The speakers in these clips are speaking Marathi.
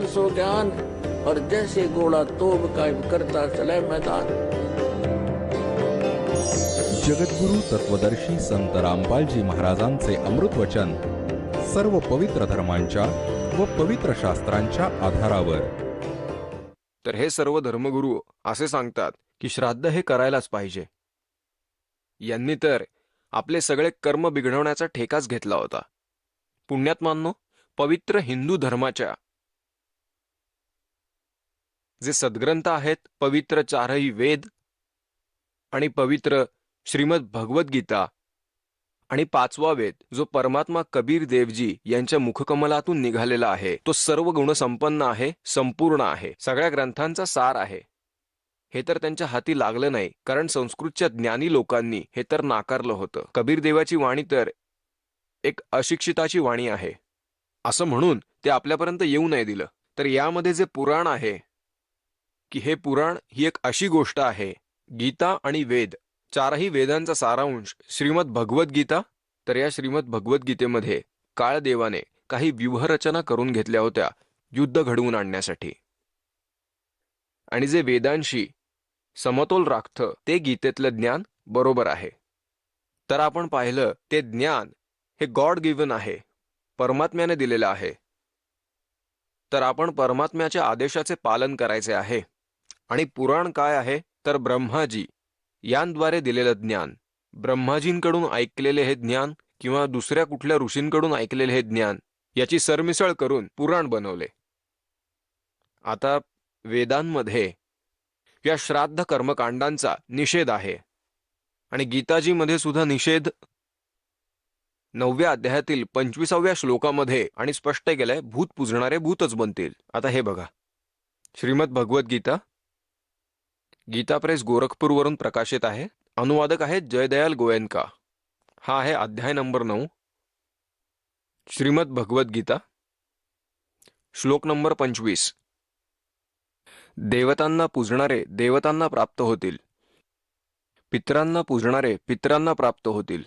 सो ज्ञान, और जैसे घोड़ा तोब कायम करता चले मैदान। जगद्गुरु तत्वदर्शी संत रामपालजी महाराजांचे अमृत वचन सर्व पवित्र धर्मांच्या व पवित्र शास्त्रांच्या आधारावर। तर हे सर्व धर्मगुरू असे सांगतात की श्राद्ध हे करायलाच पाहिजे। यांनी तर आपले सगळे कर्म बिघडवण्याचा ठेकाच घेतला होता। पुण्यात्मांनो, पवित्र हिंदू धर्माच्या जे सद्ग्रंथ आहेत, पवित्र चारही वेद आणि पवित्र श्रीमद भगवद्गीता आणि 5वा वेद जो परमात्मा कबीर देवजी यांच्या मुखकमलातून निघालेला आहे, तो सर्व गुणसंपन्न आहे, संपूर्ण आहे, सगळ्या ग्रंथांचा सार आहे। हे तर त्यांच्या हाती लागलं नाही, कारण संस्कृतच्या ज्ञानी लोकांनी हे तर नाकारलं होतं। कबीर देवाची वाणी तर एक अशिक्षिताची वाणी आहे असं म्हणून ते आपल्यापर्यंत येऊ नाही दिलं। तर यामध्ये जे पुराण आहे की हे पुराण ही एक अशी गोष्ट आहे, गीता आणि वेद चारही वेदांचा सारांश श्रीमद भगवद्गीता। तर या श्रीमद भगवद्गीतेमध्ये काळदेवाने काही व्यूहरचना करून घेतल्या होत्या युद्ध घडवून आणण्यासाठी, आणि जे वेदांशी समतोल राखतं ते गीतेतलं ज्ञान बरोबर आहे। तर आपण पाहिलं ते ज्ञान हे गॉड गिव्हन आहे, परमात्म्याने दिलेलं आहे। तर आपण परमात्म्याच्या आदेशाचे पालन करायचे आहे। आणि पुराण काय आहे तर ब्रह्माजी यांद्वारे दिलेलं ज्ञान, ब्रह्माजींकडून ऐकलेले हे ज्ञान किंवा दुसऱ्या कुठल्या ऋषींकडून ऐकलेले हे ज्ञान याची सरमिसळ करून पुराण बनवले। आता वेदांमध्ये या श्राद्ध कर्मकांडांचा निषेध आहे, आणि गीताजीमध्ये सुद्धा निषेध 9व्या अध्यायातील 25व्या श्लोकामध्ये आणि स्पष्ट केलंय, भूत पूजणारे भूतच बनतील। आता हे बघा, श्रीमद भगवद्गीता, गीता प्रेस गोरखपूर वरून प्रकाशित आहे। अनुवादक आहेत जयदयाल गोयनका। हा आहे अध्याय नंबर 9, श्रीमद भगवद्गीता, श्लोक नंबर 25। देवतांना पूजणारे देवतांना प्राप्त होतील, पितरांना पूजणारे पितरांना प्राप्त होतील,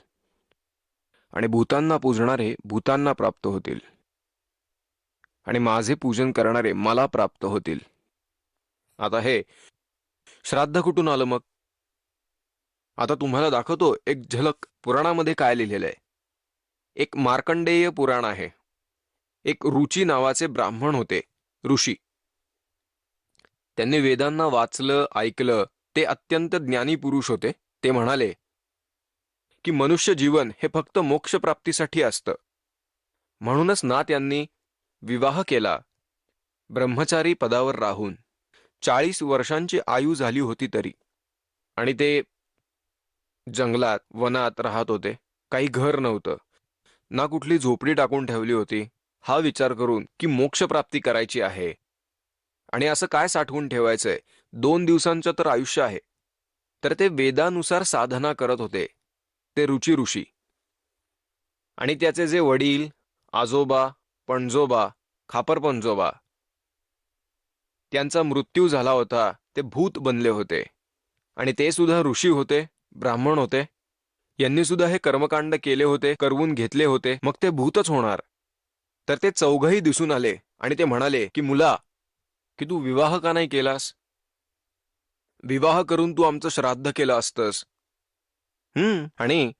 आणि भूतांना पूजणारे भूतांना प्राप्त होतील, आणि माझे पूजन करणारे मला प्राप्त होतील। आता हे श्राद्ध कुठून आलं मग? आता तुम्हाला दाखवतो एक झलक पुराणामध्ये काय लिहिलेलं आहे। एक मार्कंडेय पुराण आहे। एक रुची नावाचे ब्राह्मण होते, ऋषी। त्यांनी वेदांना वाचलं, ऐकलं, ते अत्यंत ज्ञानी पुरुष होते। ते म्हणाले की मनुष्य जीवन हे फक्त मोक्षप्राप्तीसाठी असतं, म्हणूनच ना त्यांनी विवाह केला, ब्रह्मचारी पदावर राहून 40 वर्षांची आयु झाली होती तरी, आणि ते जंगलात वनात राहत होते। काही घर नव्हतं, ना कुठली झोपडी टाकून ठेवली होती। हा विचार करून की मोक्षप्राप्ती करायची आहे आणि असं काय साठवून ठेवायचंय, 2 दिवसांचं तर आयुष्य आहे, तर ते वेदानुसार साधना करत होते ते रुची ऋषी। आणि त्याचे जे वडील, आजोबा, पणजोबा, खापरपणजोबा त्यांचा मृत्यू झाला होता, ते भूत बनले होते, आणि ते सुद्धा ऋषी होते, ब्राह्मण होते। यांनी सुद्धा हे कर्मकांड केले होते, करवून घेतले होते, मग ते भूतच होणार। तर ते चौघही दिसून आले आणि ते म्हणाले की मुला, की तू विवाह का नाही केलास? विवाह करून तू आमचं श्राद्ध केलं असतंस, आणि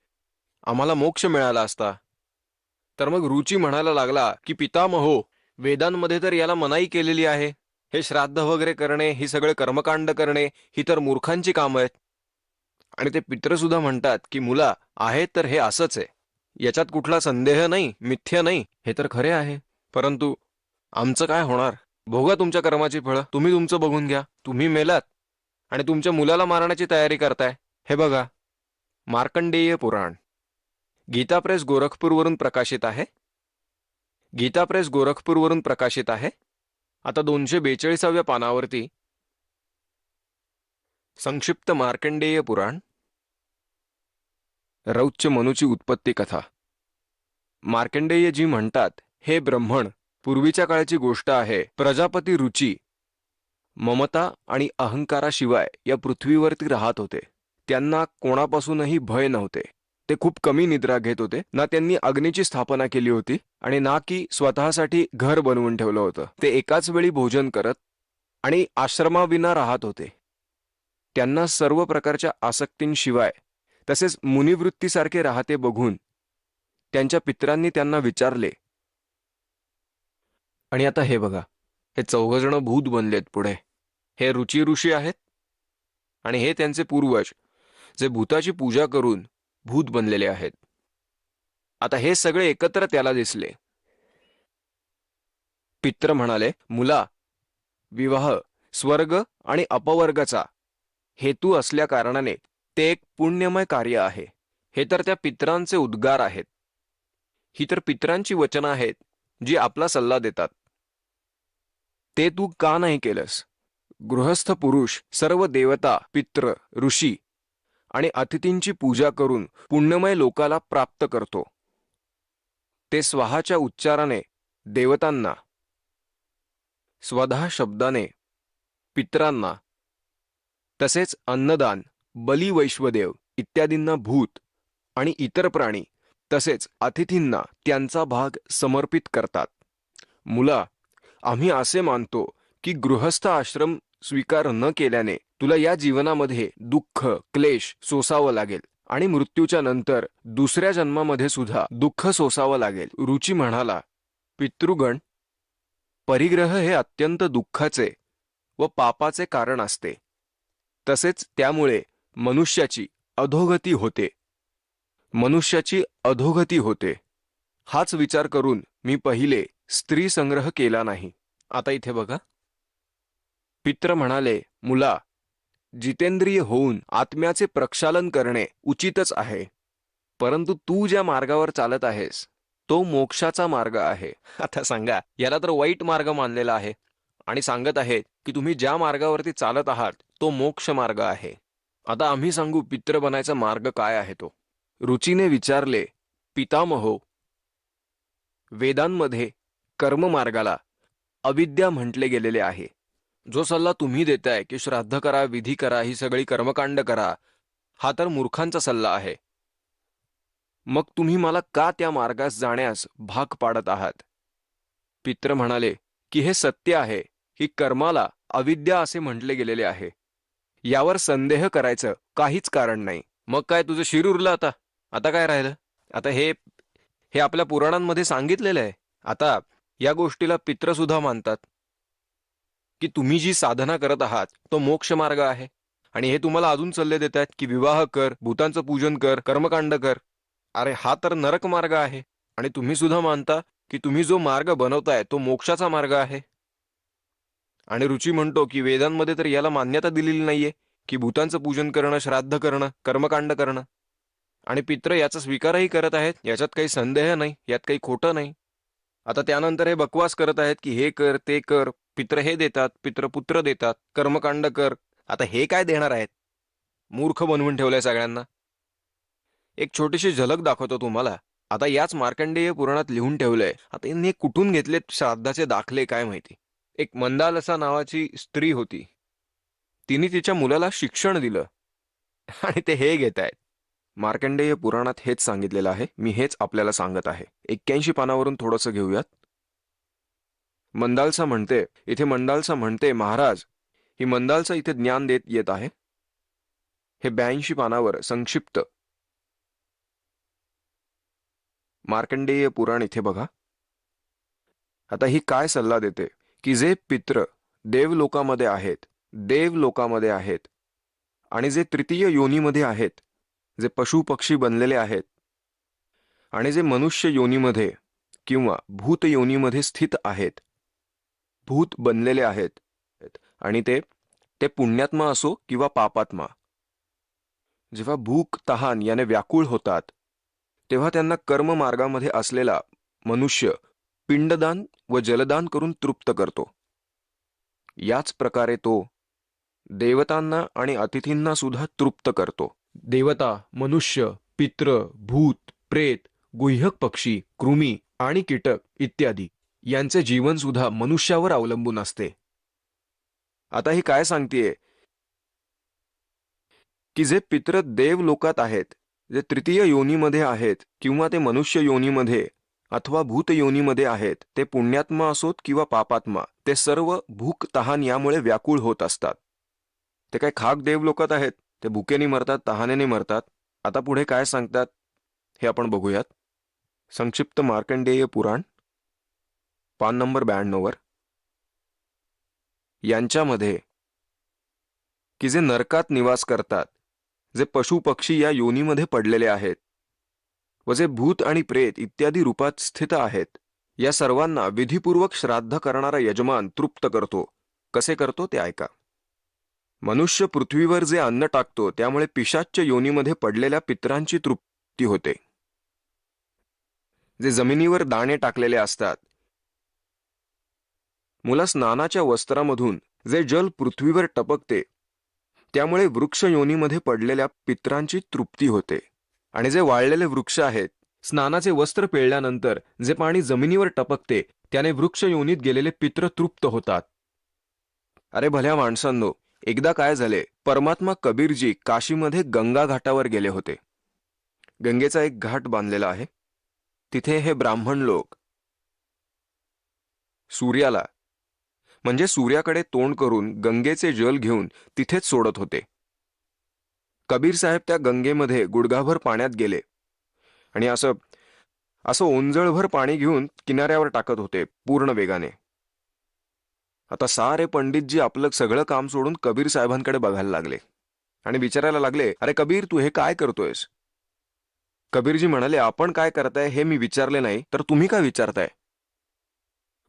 आम्हाला मोक्ष मिळाला असता। तर मग रुची म्हणायला लागला की पितामहो, वेदांमध्ये तर याला मनाई केलेली आहे, हे श्राद्ध वगैरे करणे, ही सगळे कर्मकांड करणे, ही तर मूर्खांची कामं आहेत। आणि ते पित्र सुद्धा म्हणतात की मुला, आहे तर हे असंच आहे, याच्यात कुठला संदेह नाही, मिथ्य नाही, हे तर खरे आहे। परंतु आमचं काय होणार? भोगा तुमच्या कर्माची फळं, तुम्ही तुमचं बघून घ्या। तुम्ही मेलात आणि तुमच्या मुलाला मारण्याची तयारी करताय। हे बघा, मार्कंडेय पुराण, गीता प्रेस गोरखपूरवरून प्रकाशित आहे। गीता प्रेस गोरखपूरवरून प्रकाशित आहे। आता 242व्या पानावरती संक्षिप्त मार्कंडेय पुराण, रौच्य मनुची उत्पत्ती कथा। मार्कंडेयजी म्हणतात, हे ब्रह्मण, पूर्वीच्या काळची गोष्ट आहे। प्रजापती रुची ममता आणि अहंकाराशिवाय या पृथ्वीवरती राहत होते। त्यांना कोणापासूनही भय नव्हते। ते खूप कमी निद्रा घेत होते. ना त्यांनी अग्नीची स्थापना केली होती आणि ना की स्वतःसाठी घर बनवून ठेवलं होतं. ते एकाच वेळी भोजन करत आणि आश्रमाविना राहत होते. त्यांना सर्व प्रकारच्या आसक्तींशिवाय तसेच मुनिवृत्तीसारखे राहते बघून त्यांच्या पित्रांनी त्यांना विचारले. आणि आता हे बघा, हे चौघजण भूत बनलेत पुढे. हे रुची ऋषी आहेत आणि हे त्यांचे पूर्वज जे भूताची पूजा करून भूत बनलेले आहेत. आता हे सगळे एकत्र त्याला दिसले. पित्र म्हणाले, मुला, विवाह स्वर्ग आणि अपवर्गाचा हेतू असल्या कारणाने ते एक पुण्यमय कार्य आहे. हे तर त्या पित्रांचे उद्गार आहेत. ही तर पित्रांची वचनं आहेत जी आपला सल्ला देतात. ते तू का नाही केलंस? गृहस्थ पुरुष सर्व देवता, पित्र, ऋषी आणि अतिथींची पूजा करून पुण्यमय लोकाला प्राप्त करतो. ते स्वाहाच्या उच्चाराने देवतांना, स्वधा शब्दाने पित्रांना, तसेच अन्नदान, बली, वैश्वदेव इत्यादींना भूत आणि इतर प्राणी तसेच अतिथींना त्यांचा भाग समर्पित करतात. मुला, आम्ही असे मानतो की गृहस्थ आश्रम स्वीकार न केल्याने तुला या जीवनामध्ये दुःख, क्लेश सोसावं लागेल आणि मृत्यूच्या नंतर दुसऱ्या जन्मामध्ये सुद्धा दुःख सोसावं लागेल. रुची म्हणाला, पितृगण, परिग्रह हे अत्यंत दुःखाचे व पापाचे कारण असते. तसेच त्यामुळे मनुष्याची अधोगती होते. हाच विचार करून मी पहिले स्त्री संग्रह केला नाही. आता इथे बघा, पित्र म्हणाले, मुला, जितेंद्रिय होऊन आत्म्याचे प्रक्षालन करणे उचितच आहे, परंतु तू ज्या मार्गावर चालत आहेस तो मोक्षाचा मार्ग आहे. आता सांगा, याला तर वाईट मार्ग मानलेला आहे आणि सांगत आहेत की तुम्ही ज्या मार्गावरती चालत आहात तो मोक्ष मार्ग आहे. आता आम्ही सांगू पित्र बनायचा मार्ग काय आहे तो. रुचीने विचारले, पितामहो, वेदांमध्ये कर्ममार्गाला अविद्या म्हटले गेलेले आहे. जो सल्ला तुम्ही देताय की श्राद्ध करा, विधी करा, ही सगळी कर्मकांड करा, हा तर मूर्खांचा सल्ला आहे. मग तुम्ही मला का त्या मार्गास जाण्यास भाग पाडत आहात? पित्र म्हणाले की हे सत्य आहे की कर्माला अविद्या असे म्हटले गेलेले आहे. यावर संदेह करायचं काहीच कारण नाही. मग काय तुझं शिर उरलं आता काय राहिलं? आता हे आपल्या पुराणांमध्ये सांगितलेलं आहे. आता या गोष्टीला पित्र सुद्धा मानतात की तुम्ही जी साधना करत आहात तो मोक्ष मार्ग आहे आणि हे तुम्हाला अजून सल्ले देत आहेत की विवाह कर, भूतांचं पूजन कर, कर्मकांड कर. अरे हा तर नरक मार्ग आहे. आणि तुम्ही सुद्धा मानता की तुम्ही जो मार्ग बनवताय तो मोक्षाचा मार्ग आहे. आणि रुची म्हणतो की वेदांमध्ये तर याला मान्यता दिलेली नाहीये की भूतांचं पूजन करणं, श्राद्ध करणं, कर्मकांड करणं. आणि पित्र याचा स्वीकारही करत आहेत, याच्यात काही संदेह नाही, यात काही खोटं नाही. आता त्यानंतर हे बकवास करत आहेत की हे कर, ते कर, पित्र हे देतात, पित्र पुत्र देतात, कर्मकांड कर. आता हे काय देणार आहेत? मूर्ख बनवून ठेवलंय सगळ्यांना. एक छोटीशी झलक दाखवतो तुम्हाला. आता याच मार्कंडेय पुराणात लिहून ठेवलंय. आता यांनी कुठून घेतलेत श्राद्धाचे दाखले काय माहिती. एक मंदालसा नावाची स्त्री होती. तिने तिच्या मुलाला शिक्षण दिलं आणि ते हे घेत आहेत. मार्कंडेय पुराणात हेच सांगितलेलं आहे. मी हेच आपल्याला सांगत आहे. 81 पानावरून थोडंसं घेऊयात. मंदालसा म्हणते, महाराज, ही मंदालसा इथे ज्ञान देत येत आहे. हे 82 पानावर संक्षिप्त मार्कंडेय पुराण इथे बघा. आता ही काय सल्ला देते की जे पित्र देवलोकामध्ये आहेत आणि जे तृतीय योनीमध्ये आहेत, जे पशु पक्षी बनलेले आहेत आणि जे मनुष्य योनीमध्ये किंवा भूत योनीमध्ये स्थित आहेत, भूत बनलेले आहेत, आणि ते पुण्यात्मा असो किंवा पापात्मा, जेव्हा भूक तहान याने व्याकुळ होतात तेव्हा त्यांना कर्म मार्गामध्ये असलेला मनुष्य पिंडदान व जलदान करून तृप्त करतो. याच प्रकारे तो देवतांना आणि अतिथींना सुद्धा तृप्त करतो. देवता, मनुष्य, पित्र, भूत, प्रेत, गुह्यक पक्षी, कृमी आणि कीटक इत्यादी यांचे जीवन सुद्धा मनुष्यावर अवलंबून असते. आता ही काय सांगतेय की जे पित्र देव लोकात आहेत, जे तृतीय योनीमध्ये आहेत किंवा ते मनुष्य योनीमध्ये अथवा भूत योनीमध्ये आहेत, ते पुण्यात्मा असोत किंवा पापात्मा, ते सर्व भूक तहान यामुळे व्याकुळ होत असतात. ते काय खाक देव लोकात आहेत, ते भुकेने मरतात, तहानेने मरतात. आता पुढे काय सांगतात हे आपण बघूयात. संक्षिप्त मार्कंडेय पुराण पान नंबर 92 वर, यांच्यामध्ये की जे नरकात निवास करतात, जे पशु पक्षी या योनीमध्ये पडलेले आहेत व जे भूत आणि प्रेत इत्यादी रूपात स्थित आहेत, या सर्वांना विधिपूर्वक श्राद्ध करणारा यजमान तृप्त करतो. कसे करतो ते ऐका. मनुष्य पृथ्वीवर जे अन्न टाकतो त्यामुळे पिशाच्य योनीमध्ये पडलेल्या पितरांची तृप्ती होते. जे जमिनीवर दाणे टाकलेले असतात, मुला स्नानाच्या वस्त्रामधून जे जल पृथ्वीवर टपकते त्यामुळे वृक्ष योनीमध्ये पडलेल्या पितरांची तृप्ती होते. आणि जे वाळलेले वृक्ष आहेत, स्नानाचे वस्त्र पिळल्यानंतर जे पाणी जमिनीवर टपकते त्याने वृक्ष योनीत गेलेले पित्र तृप्त होतात. अरे भल्या माणसांनो, एकदा काय झाले, परमात्मा कबीरजी काशीमध्ये गंगा घाटावर गेले होते. गंगेचा एक घाट बांधलेला आहे. तिथे हे ब्राह्मण लोक सूर्याला म्हणजे सूर्याकडे तोंड करून गंगेचे जल घेऊन तिथेच सोडत होते. कबीर साहेब त्या गंगेमध्ये गुडघाभर पाण्यात गेले आणि असं ओंजळभर पाणी घेऊन किनाऱ्यावर टाकत होते पूर्ण वेगाने. आता सारे पंडितजी आपलं सगळं काम सोडून कबीर साहेबांकडे बघायला लागले आणि विचारायला लागले, अरे कबीर, तू हे काय करतोयस? कबीरजी म्हणाले, आपण काय करताय हे मी विचारले नाही, तर तुम्ही काय विचारताय?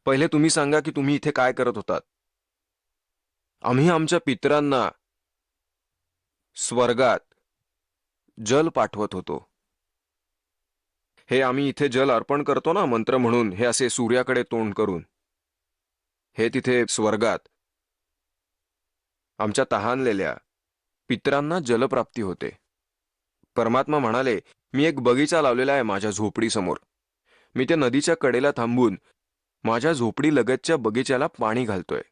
पहिले तुम्ही सांगा की तुम्ही इथे काय करत होतात? आम्ही आमच्या पितरांना स्वर्गात जल पाठवत होतो. हे आम्ही इथे जल अर्पण करतो ना मंत्र म्हणून, हे असे सूर्याकडे तोंड करून, हे तिथे स्वर्गात आमच्या तहानलेल्या पितरांना जलप्राप्ती होते. परमात्मा म्हणाले, मी एक बगीचा लावलेला आहे माझ्या झोपडीसमोर. मी त्या नदीच्या कडेला थांबून माझ्या झोपडी लगतच्या बगीच्याला पाणी घालतोय.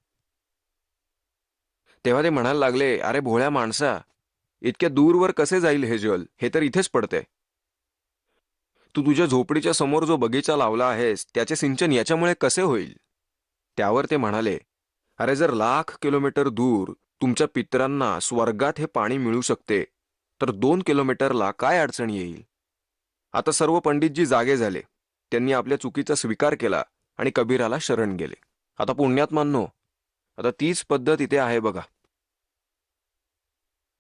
तेव्हा ते म्हणायला लागले, अरे भोळ्या माणसा, इतक्या दूरवर कसे जाईल हे जल? हे तर इथेच पडते. तू तुझ्या झोपडीच्या समोर जो बगीचा लावला आहेस त्याचे सिंचन याच्यामुळे कसे होईल? त्यावर ते म्हणाले, अरे जर लाख किलोमीटर दूर तुमच्या पितरांना स्वर्गात हे पाणी मिळू शकते, तर 2 किलोमीटरला काय अडचण येईल? आता सर्व पंडितजी जागे झाले. त्यांनी आपल्या चुकीचा स्वीकार केला आणि कबीराला शरण गेले. आता पुण्यात्मांनो, आता तीच पद्धत इथे आहे बघा.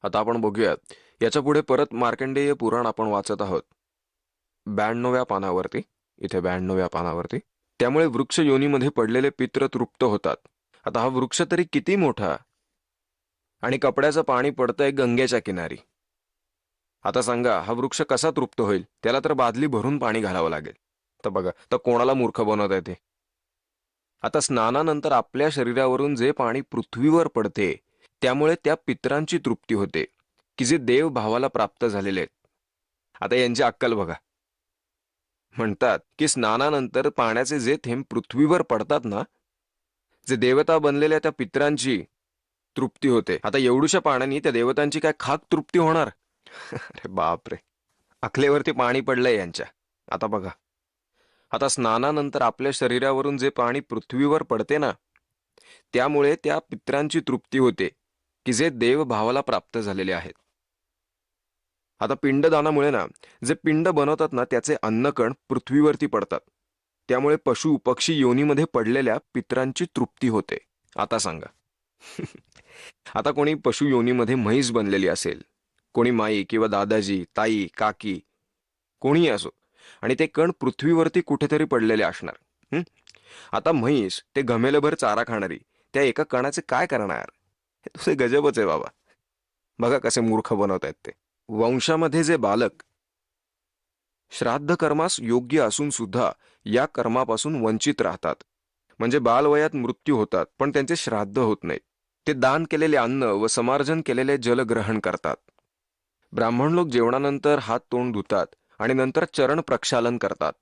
आता आपण बघूयात. याच्या पुढे परत मार्कंडेय पुराण आपण वाचत आहोत 92व्या पानावरती. इथे 92व्या पानावरती. त्यामुळे वृक्ष योनीमध्ये पडलेले पित्र तृप्त होतात. आता हा वृक्ष तरी किती मोठा, आणि कपड्याचं पाणी पडतंय गंगेच्या किनारी. आता सांगा, हा वृक्ष कसा तृप्त होईल? त्याला तर बादली भरून पाणी घालावं लागेल. तर बघा, तर कोणाला मूर्ख बनवत आहे ते. आता स्नानानंतर आपल्या शरीरावरून जे पाणी पृथ्वीवर पडते त्यामुळे त्या पितरांची तृप्ती होते की जे देव भावाला प्राप्त झालेले आहेत. आता यांची अक्कल बघा. म्हणतात की स्नानानंतर पाण्याचे जे थेंब पृथ्वीवर पडतात ना, जे देवता बनलेल्या त्या पितरांची तृप्ती होते. आता एवढूशा पाण्याने त्या देवतांची काय खाक तृप्ती होणार? अरे बापरे, अकलेवरती पाणी पडलंय यांच्या. आता बघा, आता स्नानानंतर आपल्या शरीरावरून जे पाणी पृथ्वीवर पडते ना, त्यामुळे त्या पितरांची तृप्ती होते की जे देव भावाला प्राप्त झालेले आहेत. आता पिंडदानामुळे ना, जे पिंड बनवतात ना, त्याचे अन्नकण पृथ्वीवरती पडतात. त्यामुळे पशु पक्षी योनीमध्ये पडलेल्या पितरांची तृप्ती होते. आता सांगा, आता कोणी पशु योनीमध्ये म्हैस बनलेली असेल, कोणी माई किंवा दादाजी, ताई, काकी, कोणीही असो, आणि ते कण पृथ्वीवरती कुठेतरी पडलेले असणार. आता म्हैस ते घमेलभर चारा खाणारी त्या एका कणाचे काय करणार? हे तुझे गजबच आहे बाबा. बघा कसे मूर्ख बनवत आहेत ते. वंशामध्ये जे बालक श्राद्ध कर्मास योग्य असून सुद्धा या कर्मापासून वंचित राहतात, म्हणजे बालवयात मृत्यू होतात पण त्यांचे श्राद्ध होत नाहीत. ते दान केलेले अन्न व समार्जन केलेले जल ग्रहण करतात. ब्राह्मण लोक जेवणानंतर हात तोंड धुतात आणि नंतर चरण प्रक्षालन करतात.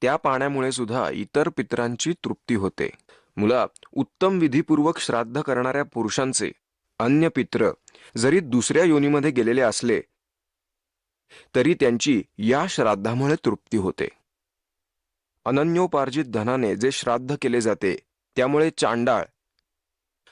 त्या पाण्यामुळे सुद्धा इतर पितरांची तृप्ती होते. मुला, उत्तम विधीपूर्वक श्राद्ध करणाऱ्या पुरुषांचे अन्य पित्र जरी दुसऱ्या योनीमध्ये गेलेले असले तरी त्यांची या श्राद्धामुळे तृप्ती होते. अनन्योपार्जित धनाने जे श्राद्ध केले जाते त्यामुळे चांडाळ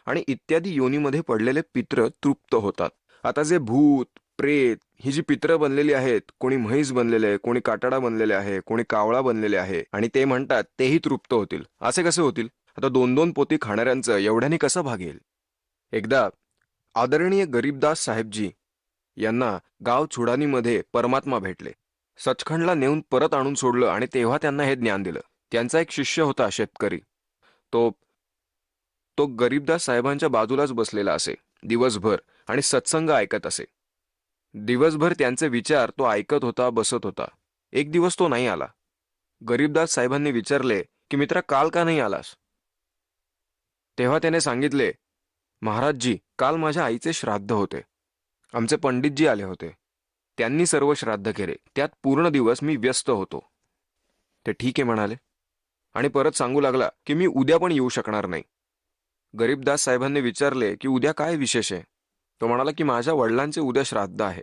आणि इत्यादी योनीमध्ये पडलेले पित्र तृप्त होतात. आता जे भूत प्रेत ही जी पित्र बनलेली आहेत, कोणी म्हैस बनलेले आहे, कोणी काटाडा बनलेले आहे, कोणी कावळा बनलेले आहे, आणि ते म्हणतात तेही तृप्त होतील. असे कसे होतील? आता 2-2 पोती खाणाऱ्यांचं एवढ्याने कसं भागेल? एकदा आदरणीय गरीबदास साहेबजी यांना गाव चुडानीमध्ये परमात्मा भेटले. सचखंडला नेऊन परत आणून सोडलं आणि तेव्हा त्यांना हे ज्ञान दिलं. त्यांचा एक शिष्य होता शेतकरी. तो तो गरीबदास साहेबांच्या बाजूलाच बसलेला असे दिवसभर आणि सत्संग ऐकत असे. दिवसभर त्यांचे विचार तो ऐकत होता, बसत होता. एक दिवस तो नाही आला. गरीबदास साहेबांनी विचारले की मित्रा, काल का नाही आलास? तेव्हा त्याने सांगितले, महाराजजी, काल माझ्या आईचे श्राद्ध होते. आमचे पंडितजी आले होते. त्यांनी सर्व श्राद्ध केले. त्यात पूर्ण दिवस मी व्यस्त होतो. ते ठीक आहे म्हणाले आणि परत सांगू लागला की मी उद्या पण येऊ शकणार नाही. गरीबदास साहेबांनी विचारले की उद्या काय विशेष आहे? तो म्हणाला की माझ्या वडिलांचे उद्या श्राद्ध आहे.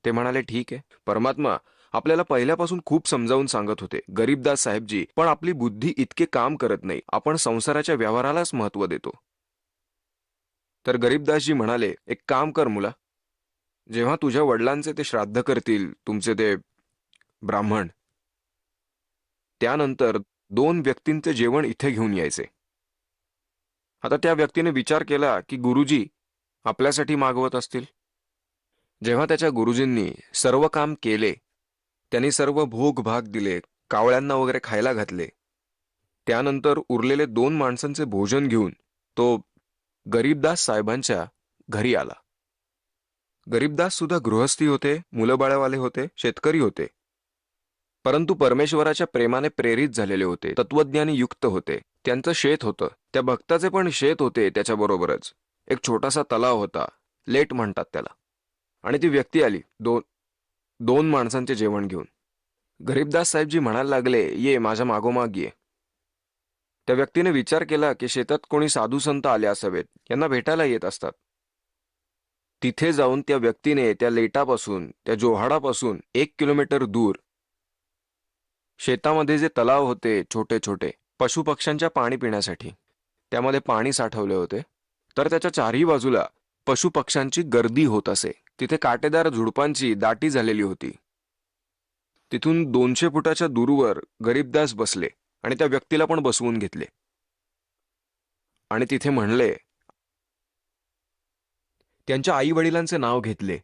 ते म्हणाले ठीक आहे. परमात्मा आपल्याला पहिल्यापासून खूप समजावून सांगत होते, गरीबदास साहेबजी, पण आपली बुद्धी इतके काम करत नाही. आपण संसाराच्या व्यवहारालाच महत्त्व देतो. तर गरीबदासजी म्हणाले, एक काम कर मुला, जेव्हा तुझ्या वडिलांचे ते श्राद्ध करतील, तुमचे ते ब्राह्मण, त्यानंतर 2 व्यक्तींचे जेवण इथे घेऊन यायचे. आता त्या व्यक्तीने विचार केला की गुरुजी आपल्यासाठी मागवत असतील. जेव्हा त्याच्या गुरुजींनी सर्व काम केले, त्यांनी सर्व भोग भाग दिले, कावळ्यांना वगैरे खायला घातले, त्यानंतर उरलेले 2 माणसांचे भोजन घेऊन तो गरीबदास साहेबांच्या घरी आला. गरीबदास सुद्धा गृहस्थी होते, मुलंबाळवाले होते, शेतकरी होते, परंतु परमेश्वराच्या प्रेमाने प्रेरित झालेले होते, तत्वज्ञानी युक्त होते. त्यांचं शेत होतं, त्या भक्ताचे पण शेत होते. त्याच्याबरोबरच एक छोटासा तलाव होता, लेट म्हणतात त्याला. आणि ती व्यक्ती आली 2 माणसांचे जेवण घेऊन. गरीबदास साहेबजी म्हणायला लागले, ये माझ्या मागोमाग ये. त्या व्यक्तीने विचार केला की शेतात कोणी साधू संत आले असावेत, यांना भेटायला येत असतात. तिथे जाऊन त्या व्यक्तीने त्या लेटापासून, त्या जोहाडापासून 1 किलोमीटर दूर शेतामध्ये जे तलाव होते छोटे छोटे पशुपक्ष्यांच्या पाणी पिण्यासाठी, त्यामध्ये पाणी साठवले होते. तर त्याच्या चारही बाजूला पशुपक्ष्यांची गर्दी होत असे. तिथे काटेदार झुडपांची दाटी झालेली होती. तिथून 200 फुटाच्या दूरवर गरीबदास बसले आणि त्या व्यक्तीला पण बसवून घेतले आणि तिथे म्हणले, त्यांच्या आई वडिलांचे नाव घेतले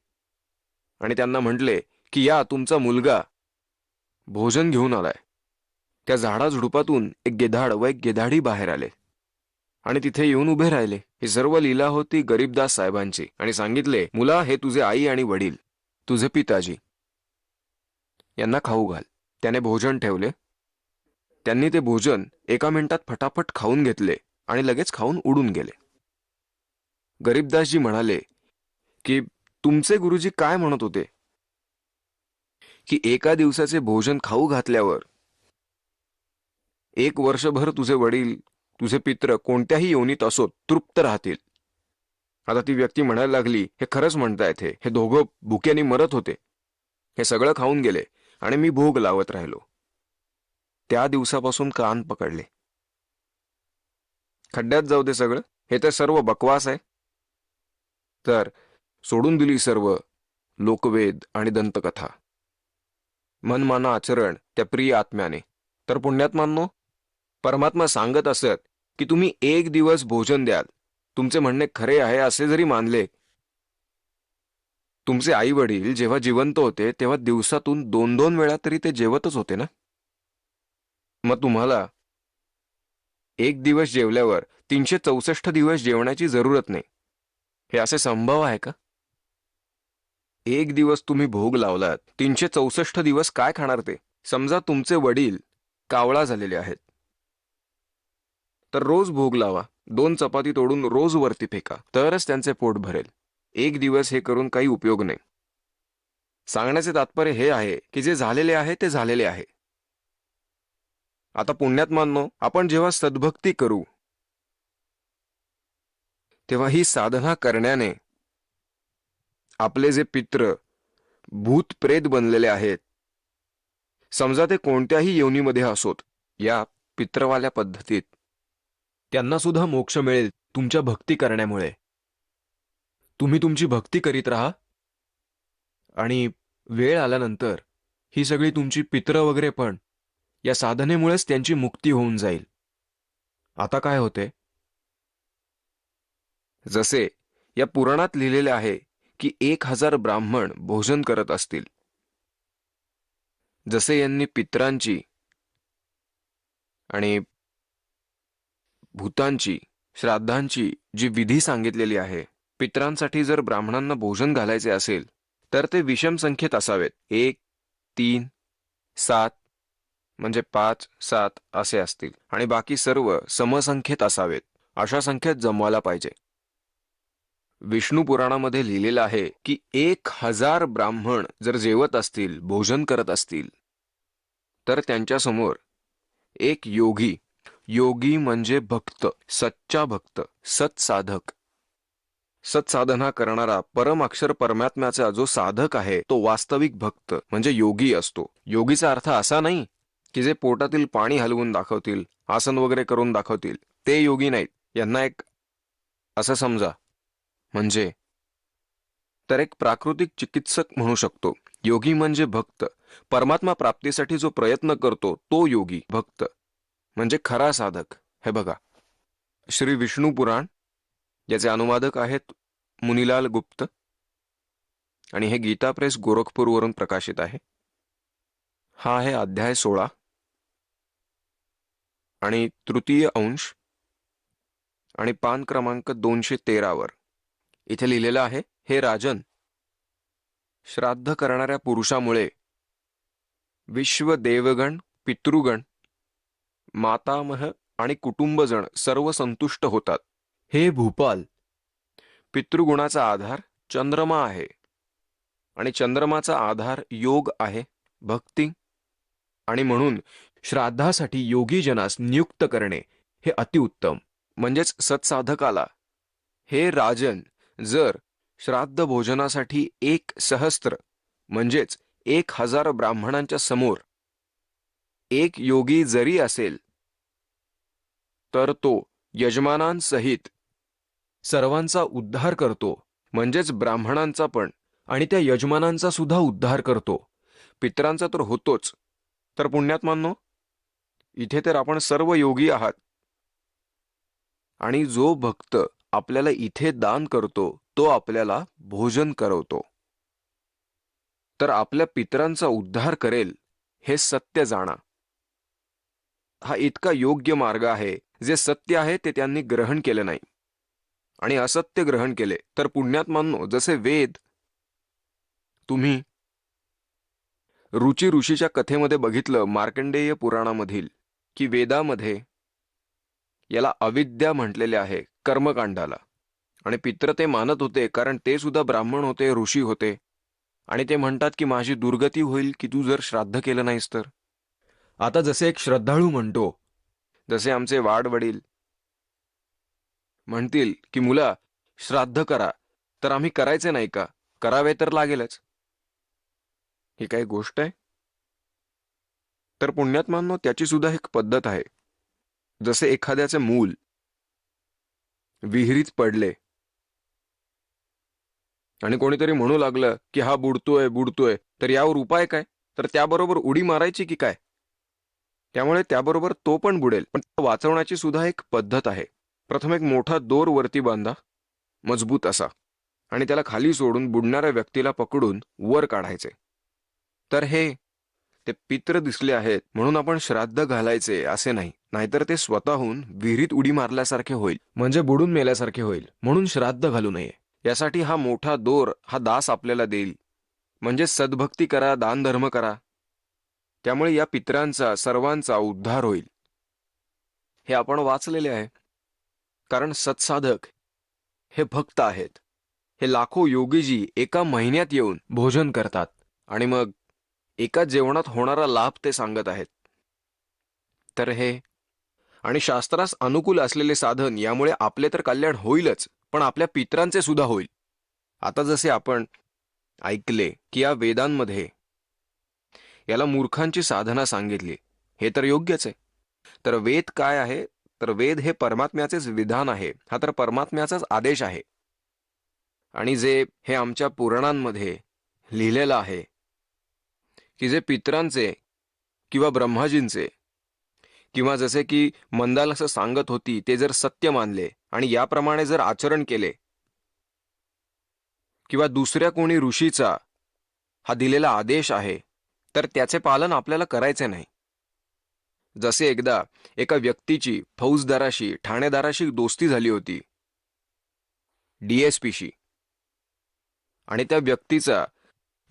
आणि त्यांना म्हटले की या तुमचा मुलगा भोजन घेऊन आलाय. त्या झाडाझुडपातून एक गेधाड व एक गेधाडी बाहेर आले आणि तिथे येऊन उभे राहिले. ही सर्व लीला होती गरीबदास साहेबांची. आणि सांगितले, मुला, हे तुझे आई आणि वडील, तुझे पिताजी, यांना खाऊ घाल. त्याने भोजन ठेवले. त्यांनी ते भोजन 1 मिनिटात फटाफट खाऊन घेतले आणि लगेच खाऊन उडून गेले. गरीबदासजी म्हणाले की तुमचे गुरुजी काय म्हणत होते की एका दिवसाचे भोजन खाऊ घातल्यावर 1 वर्षभर तुझे वडील, तुझे पित्र कोणत्याही योनीत असोत तृप्त राहतील. आता ती व्यक्ती म्हणायला लागली, हे खरंच म्हणतायत, हे दोघं भुक्यानी मरत होते, हे सगळं खाऊन गेले आणि मी भोग लावत राहिलो. त्या दिवसापासून कान पकडले. खड्ड्यात जाऊ दे सगळं, हे तर सर्व बकवास आहे. तर सोडून दिली सर्व लोकवेद आणि दंतकथा, मनमाना आचरण त्या प्रिय आत्म्याने. तर पुण्यात्मांनो, परमात्मा सांगत असत की तुम्ही 1 दिवस भोजन द्याल, तुमचे म्हणणे खरे आहे असे जरी मानले. तुमचे आई वडील जेव्हा जिवंत होते तेव्हा दिवसातून 2-2 वेळा तरी ते जेवतच होते ना. मग तुम्हाला 1 दिवस जेवल्यावर 364 दिवस जेवण्याची जरूरत नाही, हे असे संभव आहे का? 1 दिवस तुम्ही भोग लावलात, 364 दिवस काय खाणार ते? समजा तुमचे वडील कावळा झालेले आहेत, तर रोज भोग लावा. 2 चपाती तोडून रोज वरती फेका, तरच त्यांचे पोट भरेल. 1 दिवस हे करून काही उपयोग नाही. सांगण्याचे तात्पर्य हे आहे की जे झालेले आहे ते झालेले आहे. आता पुण्यात्मांनो, आपण जेव्हा सद्भक्ती करू तेव्हा ही साधना करण्याने आपले जे पित्र भूत प्रेत बनलेले आहेत, समजा ते कोणत्याही योनीमध्ये असोत, या पित्रवाल्या पद्धतीत त्यांना सुद्धा मोक्ष मिळेल तुमच्या भक्ती करण्यामुळे. तुम्ही तुमची भक्ती करीत राहा आणि वेळ आल्यानंतर ही सगळी तुमची पित्र वगैरे पण या साधनेमुळेच त्यांची मुक्ती होऊन जाईल. आता काय होते, जसे या पुराणात लिहिलेले आहे की 1000 ब्राह्मण भोजन करत असतील. जसे यांनी पित्रांची आणि भूतांची श्राद्धांची जी विधी सांगितलेली आहे, पित्रांसाठी जर ब्राह्मणांना भोजन घालायचे असेल तर ते विषम संख्येत असावेत. 1, 3, 7 म्हणजे 5, 7 असे असतील आणि बाकी सर्व समसंख्येत असावेत. अशा संख्येत जमवायला पाहिजे. विष्णू पुराणामध्ये लिहिलेलं आहे की 1000 ब्राह्मण जर जेवत असतील, भोजन करत असतील, तर त्यांच्यासमोर एक योगी, योगी म्हणजे भक्त, सच्चा भक्त, सत्साधक, सत्साधना करणारा परम अक्षर परमात्म्याचा जो साधक आहे तो वास्तविक भक्त म्हणजे योगी असतो. योगीचा अर्थ असा नाही की जे पोटातील पाणी हलवून दाखवतील, आसन वगैरे करून दाखवतील, ते योगी नाहीत. यांना एक असं समजा म्हणजे तर एक प्राकृतिक चिकित्सक म्हणू शकतो. योगी म्हणजे भक्त, परमात्मा प्राप्तीसाठी जो प्रयत्न करतो तो योगी. भक्त म्हणजे खरा साधक. हे बघा, श्री विष्णू पुराण, याचे अनुवादक आहेत मुनीलाल गुप्त आणि हे गीता प्रेस गोरखपूरवरून प्रकाशित आहे. हा आहे अध्याय 16 आणि तृतीय अंश आणि पान क्रमांक 213 वर इथे लिहिलेलं आहे, हे राजन, श्राद्ध करणाऱ्या पुरुषामुळे विश्व देवगण, पितृगण, मातामह आणि कुटुंबजण सर्व संतुष्ट होतात. हे भूपाल, पितृगुणाचा आधार चंद्रमा आहे आणि चंद्रमाचा आधार योग आहे, भक्ती, आणि म्हणून श्राद्धासाठी योगी जनास नियुक्त करणे हे अतिउत्तम. म्हणजेच सत्साधकाला, हे राजन, जर श्राद्ध भोजनासाठी 1,000 म्हणजेच 1000 ब्राह्मणांच्या समोर एक योगी जरी असेल तर तो यजमानांसहित सर्वांचा उद्धार करतो, म्हणजेच ब्राह्मणांचा पण आणि त्या यजमानांचा सुद्धा उद्धार करतो. पितरांचा तर होतोच. तर पुण्यात्मांनो, इथे तर आपण सर्व योगी आहात आणि जो भक्त आपल्याला इथे दान करतो तो आपल्याला भोजन करवतो, तर आपल्या पितरांचा उद्धार करेल हे सत्य जाणा. हा इतका योग्य मार्ग आहे. जे सत्य आहे ते त्यांनी ग्रहण केले नाही आणि असत्य ग्रहण केले. तर पुण्यात्मांनो, जसे वेद तुम्ही रुची ऋषीच्या कथेमध्ये बघितलं, मार्कंडेय पुराणामधील, की वेदामध्ये याला अविद्या म्हटलेले आहे, कर्मकांडाला. आणि पित्र ते मानत होते कारण ते सुद्धा ब्राह्मण होते, ऋषी होते, आणि ते म्हणतात की माझी दुर्गती होईल की तू जर श्राद्ध केलं नाहीस तर. आता जसे एक श्रद्धाळू म्हणतो, जसे आमचे वाडवडील म्हणतील की मुला श्राद्ध करा, तर आम्ही करायचे नाही का? करावे तर लागेलच. ही काही गोष्ट आहे? तर पुण्यात्मांनो, त्याची सुद्धा एक पद्धत आहे. जसे एखाद्याचे मूल विहिरीत पडले आणि कोणीतरी म्हणू लागलं की हा बुडतोय बुडतोय, तर यावर उपाय काय? तर त्याबरोबर उडी मारायची की काय? त्यामुळे त्याबरोबर तो पण बुडेल. पण वाचवण्याची सुद्धा एक पद्धत आहे. प्रथम एक मोठा दोर वरती बांधा, मजबूत असा, आणि त्याला खाली सोडून बुडणाऱ्या व्यक्तीला पकडून वर काढायचे. तर हे ते पित्र दिसले आहेत म्हणून आपण श्राद्ध घालायचे असे नाही, नाहीतर ते स्वतःहून विहिरीत उडी मारल्यासारखे होईल, म्हणजे बुडून मेल्यासारखे होईल. म्हणून श्राद्ध घालू नये. यासाठी हा मोठा दोर हा दास आपल्याला देईल. म्हणजे सद्भक्ती करा, दान धर्म करा, त्यामुळे या पित्रांचा सर्वांचा उद्धार होईल. हे आपण वाचलेले आहे. कारण सत्साधक हे भक्त आहेत. हे लाखो योगीजी एका महिन्यात येऊन भोजन करतात आणि मग एका जेवणात होणारा लाभ ते सांगत आहेत. तर हे आणि शास्त्रास अनुकूल असलेले साधन, यामुळे आपले तर कल्याण होईलच, पण पण आपल्या पित्रांचे सुद्धा होईल. आता जसे आपण ऐकले की या वेदांमध्ये याला मूर्खांची साधना सांगितली, हे तर योग्यच आहे. तर वेद काय आहे? तर वेद हे परमात्म्याचेच विधान आहे, हा तर परमात्म्याचाच आदेश आहे. आणि जे हे आमच्या पुराणांमध्ये लिहिलेलं आहे की जे पित्रांचे किंवा ब्रह्माजींचे किंवा जसे की मंदाल असं सांगत होती ते जर सत्य मानले आणि याप्रमाणे जर आचरण केले, किंवा दुसऱ्या कोणी ऋषीचा हा दिलेला आदेश आहे, तर त्याचे पालन आपल्याला करायचे नाही. जसे एकदा एका व्यक्तीची फौजदाराशी ठाणेदाराशी दोस्ती झाली होती, DSPशी, आणि त्या व्यक्तीचा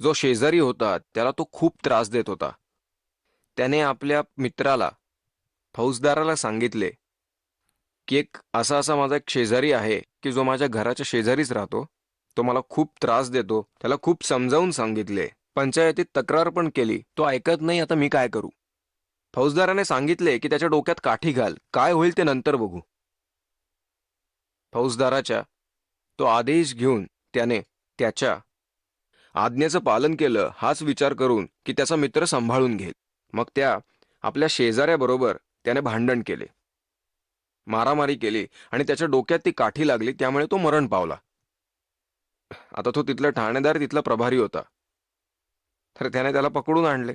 जो शेजारी होता त्याला तो खूप त्रास देत होता. त्याने आपल्या मित्राला फौजदाराला सांगितले की एक असा माझा एक शेजारी आहे की जो माझ्या घराच्या शेजारीच राहतो, तो मला खूप त्रास देतो. त्याला खूप समजावून सांगितले, पंचायतीत तक्रार पण केली, तो ऐकत नाही. आता मी काय करू? फौजदाराने सांगितले की त्याच्या डोक्यात काठी घाल, काय होईल ते नंतर बघू. फौजदाराच्या तो आदेश घेऊन त्याने त्याच्या आज्ञेचं पालन केलं, हाच विचार करून की त्याचा मित्र सांभाळून घेईल. मग त्या आपल्या शेजाऱ्याबरोबर त्याने भांडण केले, मारामारी केली आणि त्याच्या डोक्यात ती काठी लागली, त्यामुळे तो मरण पावला. आता तो तिथला ठाणेदार, तिथला प्रभारी होता, तर त्याने त्याला पकडून आणले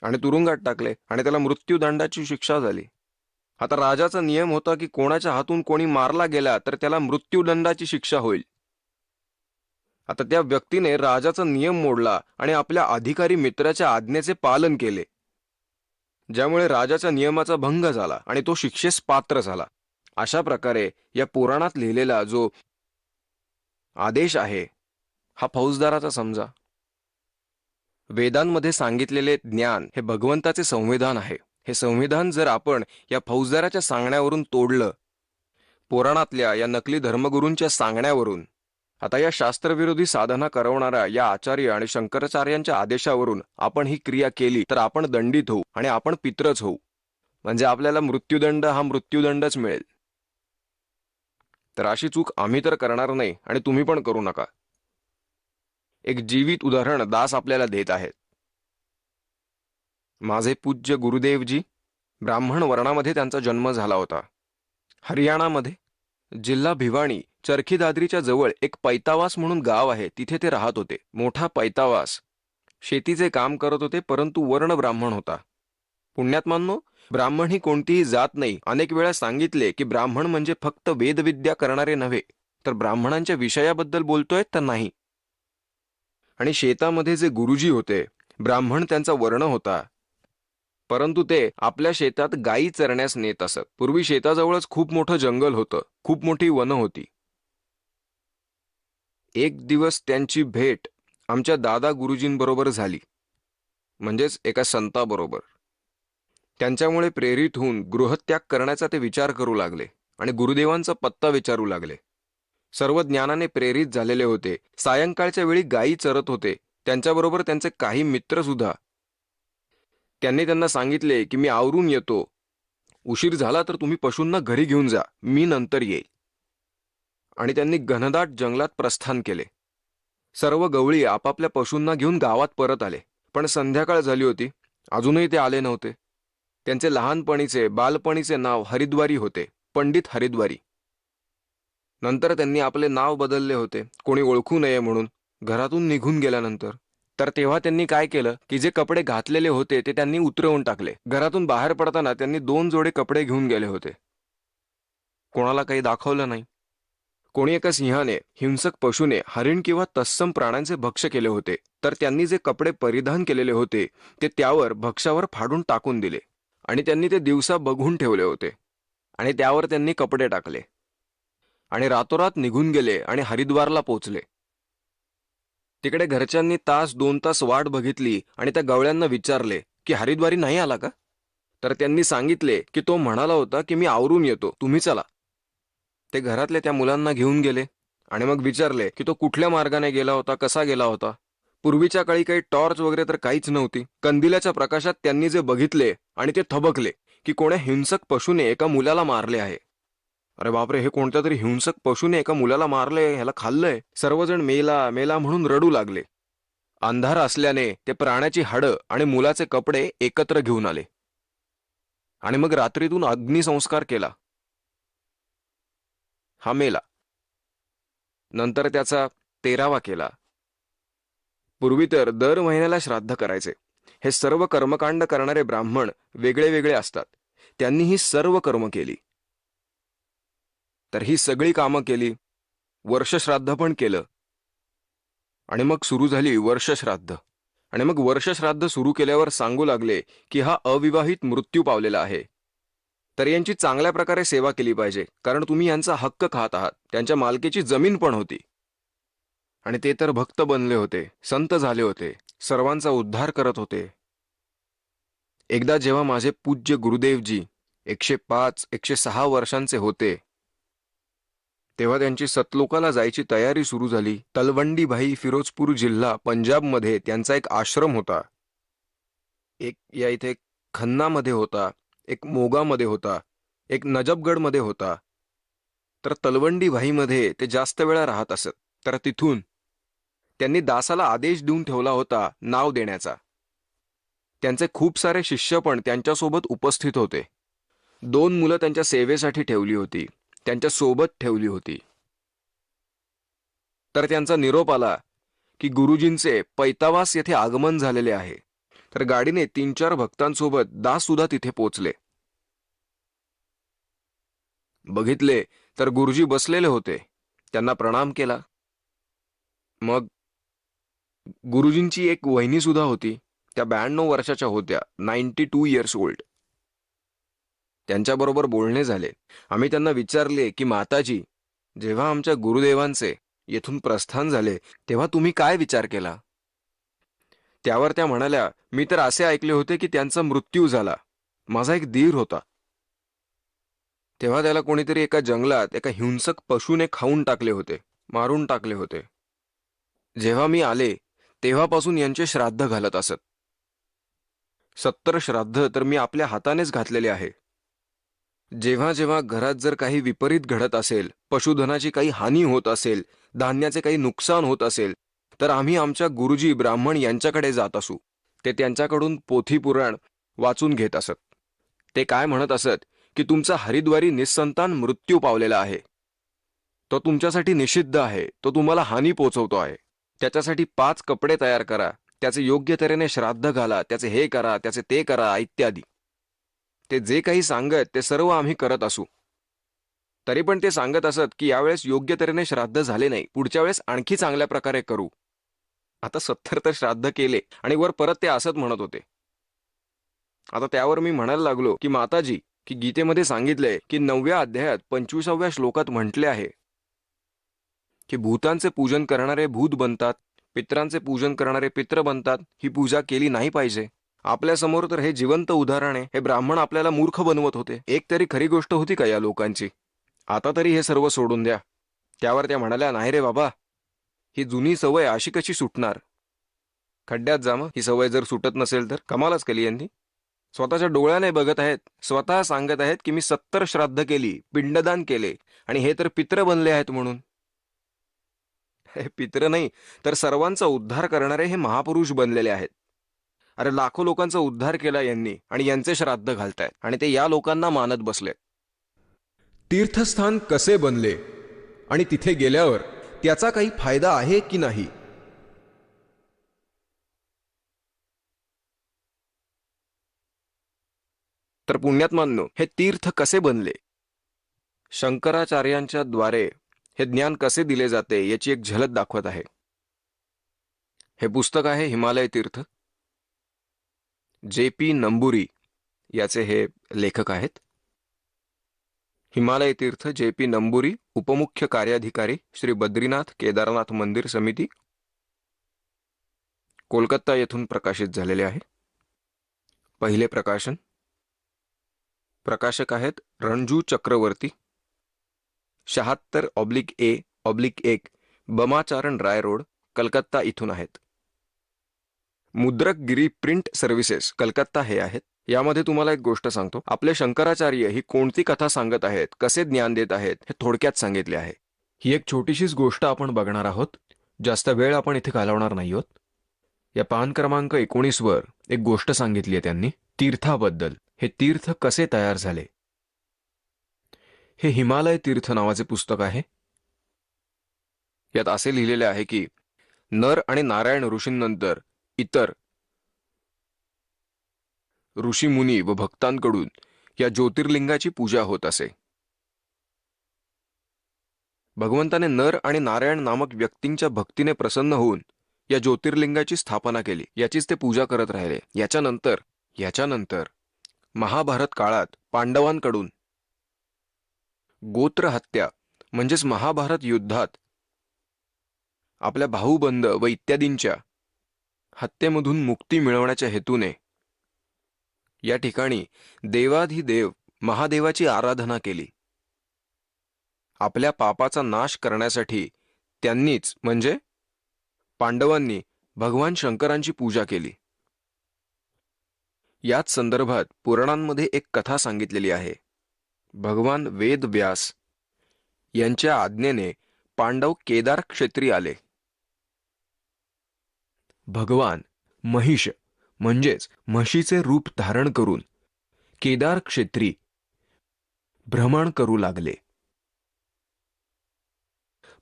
आणि तुरुंगात टाकले आणि त्याला मृत्यूदंडाची शिक्षा झाली. आता राजाचा नियम होता की कोणाच्या हातून कोणी मारला गेला तर त्याला मृत्यूदंडाची शिक्षा होईल. आता त्या व्यक्तीने राजाचा नियम मोडला आणि आपल्या अधिकारी मित्राच्या आज्ञेचे पालन केले, ज्यामुळे राजाच्या नियमाचा भंग झाला आणि तो शिक्षेस पात्र झाला. अशा प्रकारे या पुराणात लिहिलेला जो आदेश आहे हा फौजदाराचा समजा. वेदांमध्ये सांगितलेले ज्ञान हे भगवंताचे संविधान आहे. हे संविधान जर आपण या फौजदाराच्या सांगण्यावरून तोडलं, पुराणातल्या या नकली धर्मगुरूंच्या सांगण्यावरून, आता या शास्त्रविरोधी साधना करवणाऱ्या या आचार्य आणि शंकराचार्यांच्या आदेशावरून आपण ही क्रिया केली तर आपण दंडित होऊ आणि आपण पित्रच होऊ. म्हणजे आपल्याला मृत्यूदंड हा मृत्यूदंडच मिळेल. तर अशी चूक आम्ही तर करणार नाही आणि तुम्ही पण करू नका. एक जीवित उदाहरण दास आपल्याला देत आहेत. माझे पूज्य गुरुदेवजी ब्राह्मण वर्णामध्ये त्यांचा जन्म झाला होता. हरियाणामध्ये जिल्हा भिवाणी चरखी दादरीच्या जवळ एक पैतावास म्हणून गाव आहे, तिथे ते राहत होते. मोठा पैतावास. शेतीचे काम करत होते, परंतु वर्ण ब्राह्मण होता. पुण्यात्मांनो, ब्राह्मण ही कोणतीही जात नाही. अनेक वेळा सांगितले की ब्राह्मण म्हणजे फक्त वेदविद्या करणारे नव्हे, तर ब्राह्मणांच्या विषयाबद्दल बोलतोय तर नाही. आणि शेतामध्ये जे गुरुजी होते, ब्राह्मण त्यांचा वर्ण होता, परंतु ते आपल्या शेतात गायी चरण्यास नेत असत. पूर्वी शेताजवळच खूप मोठं जंगल होतं, खूप मोठी वनं होती. एक दिवस त्यांची भेट आमच्या दादा गुरुजींबरोबर झाली, म्हणजेच एका संताबरोबर. त्यांच्यामुळे प्रेरित होऊन गृहत्याग करण्याचा ते विचार करू लागले आणि गुरुदेवांचा पत्ता विचारू लागले. सर्व ज्ञानाने प्रेरित झालेले होते. सायंकाळच्या वेळी गायी चरत होते, त्यांच्याबरोबर त्यांचे काही मित्र सुद्धा. त्यांनी त्यांना सांगितले की मी आवरून येतो, उशीर झाला तर तुम्ही पशूंना घरी घेऊन जा, मी नंतर येईल. आणि त्यांनी घनदाट जंगलात प्रस्थान केले. सर्व गवळी आपापल्या पशूंना घेऊन गावात परत आले, पण संध्याकाळ झाली होती, अजूनही ते आले नव्हते. त्यांचे लहानपणीचे बालपणीचे नाव हरिद्वारी होते, पंडित हरिद्वारी. नंतर त्यांनी आपले नाव बदलले होते, कोणी ओळखू नये म्हणून, घरातून निघून गेल्यानंतर. तर तेव्हा त्यांनी काय केलं की जे कपडे घातलेले होते ते त्यांनी उतरवून टाकले. घरातून बाहेर पडताना त्यांनी 2 जोडे कपडे घेऊन गेले होते. कोणाला काही दाखवलं नाही. कोणी एका सिंहाने, हिंसक पशुने हरिण किंवा तत्सम प्राण्यांचे भक्ष्य केले होते, तर त्यांनी जे कपडे परिधान केलेले होते ते त्यावर भक्ष्यावर फाडून टाकून दिले आणि त्यांनी ते दिवसा बघून ठेवले होते आणि त्यावर त्यांनी कपडे टाकले आणि रातोरात निघून गेले आणि हरिद्वारला पोचले. तिकडे घरच्यांनी 1-2 तास वाट बघितली आणि त्या गवळ्यांना विचारले की हरिद्वारी नाही आला का? तर त्यांनी सांगितले की तो म्हणाला होता की मी आवरून येतो, तुम्ही चला. ते घरातले त्या मुलांना घेऊन गेले आणि मग विचारले की तो कुठल्या मार्गाने गेला होता, कसा गेला होता. पूर्वीच्या काळी काही टॉर्च वगैरे तर काहीच नव्हती. कंदिलाच्या प्रकाशात त्यांनी जे बघितले आणि ते थबकले की कोण्या हिंसक पशुने एका मुलाला मारले आहे. अरे बापरे, हे कोणत्या तरी हिंसक पशूने एका मुलाला मारलंय, ह्याला खाल्लंय. सर्वजण मेला मेला म्हणून रडू लागले. अंधार असल्याने ते प्राण्याची हाडं आणि मुलाचे कपडे एकत्र घेऊन आले आणि मग रात्रीतून अग्निसंस्कार केला. हा मेला. नंतर त्याचा 13वा केला. पूर्वी तर दर महिन्याला श्राद्ध करायचे. हे सर्व कर्मकांड करणारे ब्राह्मण वेगळे वेगळे असतात. त्यांनी ही सर्व कर्म केली. तर ही सगळी कामं केली. वर्षश्राद्ध पण केलं. आणि मग सुरू झाली वर्षश्राद्ध. आणि मग वर्षश्राद्ध सुरू केल्यावर सांगू लागले की हा अविवाहित मृत्यू पावलेला आहे, तर यांची चांगल्या प्रकारे सेवा केली पाहिजे, कारण तुम्ही यांचा हक्क खात आहात. त्यांच्या मालकीची जमीन पण होती. आणि ते तर भक्त बनले होते, संत झाले होते, सर्वांचा उद्धार करत होते. एकदा जेव्हा माझे पूज्य गुरुदेवजी 105-106 वर्षांचे होते, तेव्हा त्यांची सतलोकाला जायची तयारी सुरू झाली. तलवंडी भाई, फिरोजपूर जिल्हा, पंजाबमध्ये त्यांचा एक आश्रम होता. एक या इथे खन्नामध्ये होता, एक मोगामध्ये होता, एक नजबगडमध्ये होता. तर तलवंडी भाईमध्ये ते जास्त वेळा राहत असत. तर तिथून त्यांनी दासाला आदेश देऊन ठेवला होता नाव देण्याचा. त्यांचे खूप सारे शिष्य पण त्यांच्यासोबत उपस्थित होते. 2 मुलं त्यांच्या सेवेसाठी ठेवली होती, त्यांच्या सोबत ठेवली होती. तर त्यांचा निरोप आला की गुरुजींचे पैतावास येथे आगमन झालेले आहे. तर गाडीने 3-4 भक्तांसोबत दास सुद्धा तिथे पोचले. बघितले तर गुरुजी बसलेले होते. त्यांना प्रणाम केला. मग गुरुजींची एक वहिनी सुद्धा होती. त्या 92 वर्षाच्या होत्या, 92 इयर्स ओल्ड. त्यांच्याबरोबर बोलणे झाले. आम्ही त्यांना विचारले की माताजी, जेव्हा आमच्या गुरुदेवांचे येथून प्रस्थान झाले तेव्हा तुम्ही काय विचार केला? त्यावर त्या म्हणाल्या, मी तर असे ऐकले होते की त्यांचा मृत्यू झाला. माझा एक दीर होता. तेव्हा त्याला कोणीतरी एका जंगलात एका हिंसक पशूने खाऊन टाकले होते, मारून टाकले होते. जेव्हा मी आले तेव्हापासून यांचे श्राद्ध घालत असत. 70 श्राद्ध तर मी आपल्या हातानेच घातलेले आहे. जेव्हा जेव्हा घरात जर काही विपरीत घडत असेल, पशुधनाची काही हानी होत असेल, धान्याचे काही नुकसान होत असेल, तर आम्ही आमच्या गुरुजी ब्राह्मण यांच्याकडे जात असू. ते त्यांच्याकडून पोथी पुराण वाचून घेत असत. ते काय म्हणत असत की तुमचा हरिद्वारी निस्संतान मृत्यू पावलेला आहे, तो तुमच्यासाठी निषिद्ध आहे, तो तुम्हाला हानी पोचवतो आहे. त्याच्यासाठी 5 कपडे तयार करा, त्याचे योग्य तऱ्हेने श्राद्ध घाला, त्याचे हे करा, त्याचे ते करा इत्यादी. ते जे काही सांगत ते सर्व आम्ही करत असू. तरी पण ते सांगत असत की यावेळेस योग्य तऱ्हेने श्राद्ध झाले नाही, पुढच्या वेळेस आणखी चांगल्या प्रकारे करू. आता 70 तर श्राद्ध केले आणि वर परत ते असत म्हणत होते. आता त्यावर मी म्हणायला लागलो की माताजी, की गीतेमध्ये सांगितलंय की 9व्या अध्यायात 25व्या श्लोकात म्हटले आहे की भूतांचे पूजन करणारे भूत बनतात, पित्रांचे पूजन करणारे पित्र बनतात. ही पूजा केली नाही पाहिजे. आपल्या समोर तर हे जिवंत उदाहरण आहे. हे ब्राह्मण आपल्याला मूर्ख बनवत होते. एक तरी खरी गोष्ट होती का या लोकांची? आता तरी हे सर्व सोडून द्या. त्यावर त्या म्हणाल्या, नाही रे बाबा, ही जुनी सवय अशी कशी सुटणार? खड्ड्यात जा मग, ही सवय जर सुटत नसेल तर. कमालच केली यांनी. स्वतःच्या डोळ्याने बघत आहेत, स्वतः सांगत आहेत की मी 70 श्राद्ध केली, पिंडदान केले, आणि हे तर पित्र बनले आहेत म्हणून. हे पित्र नाही तर सर्वांचा उद्धार करणारे हे महापुरुष बनलेले आहेत. अरे लाखो लोकांचा उद्धार केला यांनी, आणि यांचे श्राद्ध घालतायत, आणि ते या लोकांना मानत बसले. तीर्थस्थान कसे बनले आणि तिथे गेल्यावर त्याचा काही फायदा आहे की नाही? तर पुण्यात्मांनो, हे तीर्थ कसे बनले, शंकराचार्यांच्या द्वारे हे ज्ञान कसे दिले जाते याची एक झलक दाखवत आहे. हे पुस्तक आहे हिमालय तीर्थ. JP नंबुरी याचे हे लेखक आहेत. हिमालय तीर्थ JP नंबुरी, उपमुख्य कार्याधिकारी श्री बद्रीनाथ केदारनाथ मंदिर समिती, कोलकाता येथून प्रकाशित झालेले आहे. पहिले प्रकाशन. प्रकाशक आहेत रणजू चक्रवर्ती. 76/A/1 बमाचारण राय रोड, कलकत्ता इथून आहेत. मुद्रक गिरी प्रिंट सर्व्हिसेस, कलकत्ता हे आहेत. यामध्ये तुम्हाला एक गोष्ट सांगतो. आपले शंकराचार्य ही कोणती कथा सांगत आहेत, कसे ज्ञान देत आहेत, हे थोडक्यात सांगितले आहे. ही एक छोटीशीच गोष्ट आपण बघणार आहोत. जास्त वेळ आपण इथे घालवणार नाही आहोत. या पान क्रमांक 19 वर एक गोष्ट सांगितली आहे त्यांनी, तीर्थाबद्दल. हे तीर्थ कसे तयार झाले. हे हिमालय तीर्थ नावाचे पुस्तक आहे. यात असे लिहिलेले आहे की नर आणि नारायण ऋषींनंतर इतर ऋषीमुनी व भक्तांकडून या ज्योतिर्लिंगाची पूजा होत असे. भगवंताने नर आणि नारायण नामक व्यक्तींच्या भक्तीने प्रसन्न होऊन या ज्योतिर्लिंगाची स्थापना केली. याचीच ते पूजा करत राहिले. याच्यानंतर महाभारत काळात पांडवांकडून गोत्र हत्या म्हणजेच महाभारत युद्धात आपल्या भाऊबंद व इत्यादींच्या हत्येमधून मुक्ती मिळवण्याच्या हेतूने या ठिकाणी देवाधिदेव महादेवाची आराधना केली. आपल्या पापाचा नाश करण्यासाठी त्यांनीच म्हणजे पांडवांनी भगवान शंकरांची पूजा केली. याच संदर्भात पुराणांमध्ये एक कथा सांगितलेली आहे. भगवान वेदव्यास यांच्या आज्ञेने पांडव केदार क्षेत्री आले. भगवान महिष म्हणजेच म्हशीचे रूप धारण करून केदार क्षेत्री भ्रमण करू लागले.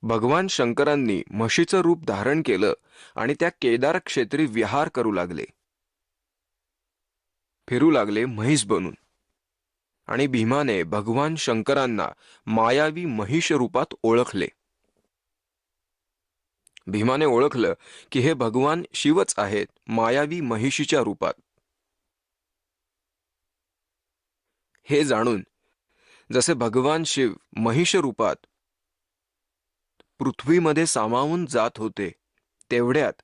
भगवान शंकरांनी म्हशीचं रूप धारण केलं आणि त्या केदार क्षेत्री विहार करू लागले, फिरू लागले म्हैस बनून. आणि भीमाने भगवान शंकरांना मायावी महिष रूपात ओळखले. भीमाने ओळखलं की हे भगवान शिवच आहेत मायावी महिषीच्या रूपात. हे जाणून जसे भगवान शिव महिष रूपात पृथ्वीमध्ये सामावून जात होते, तेवढ्यात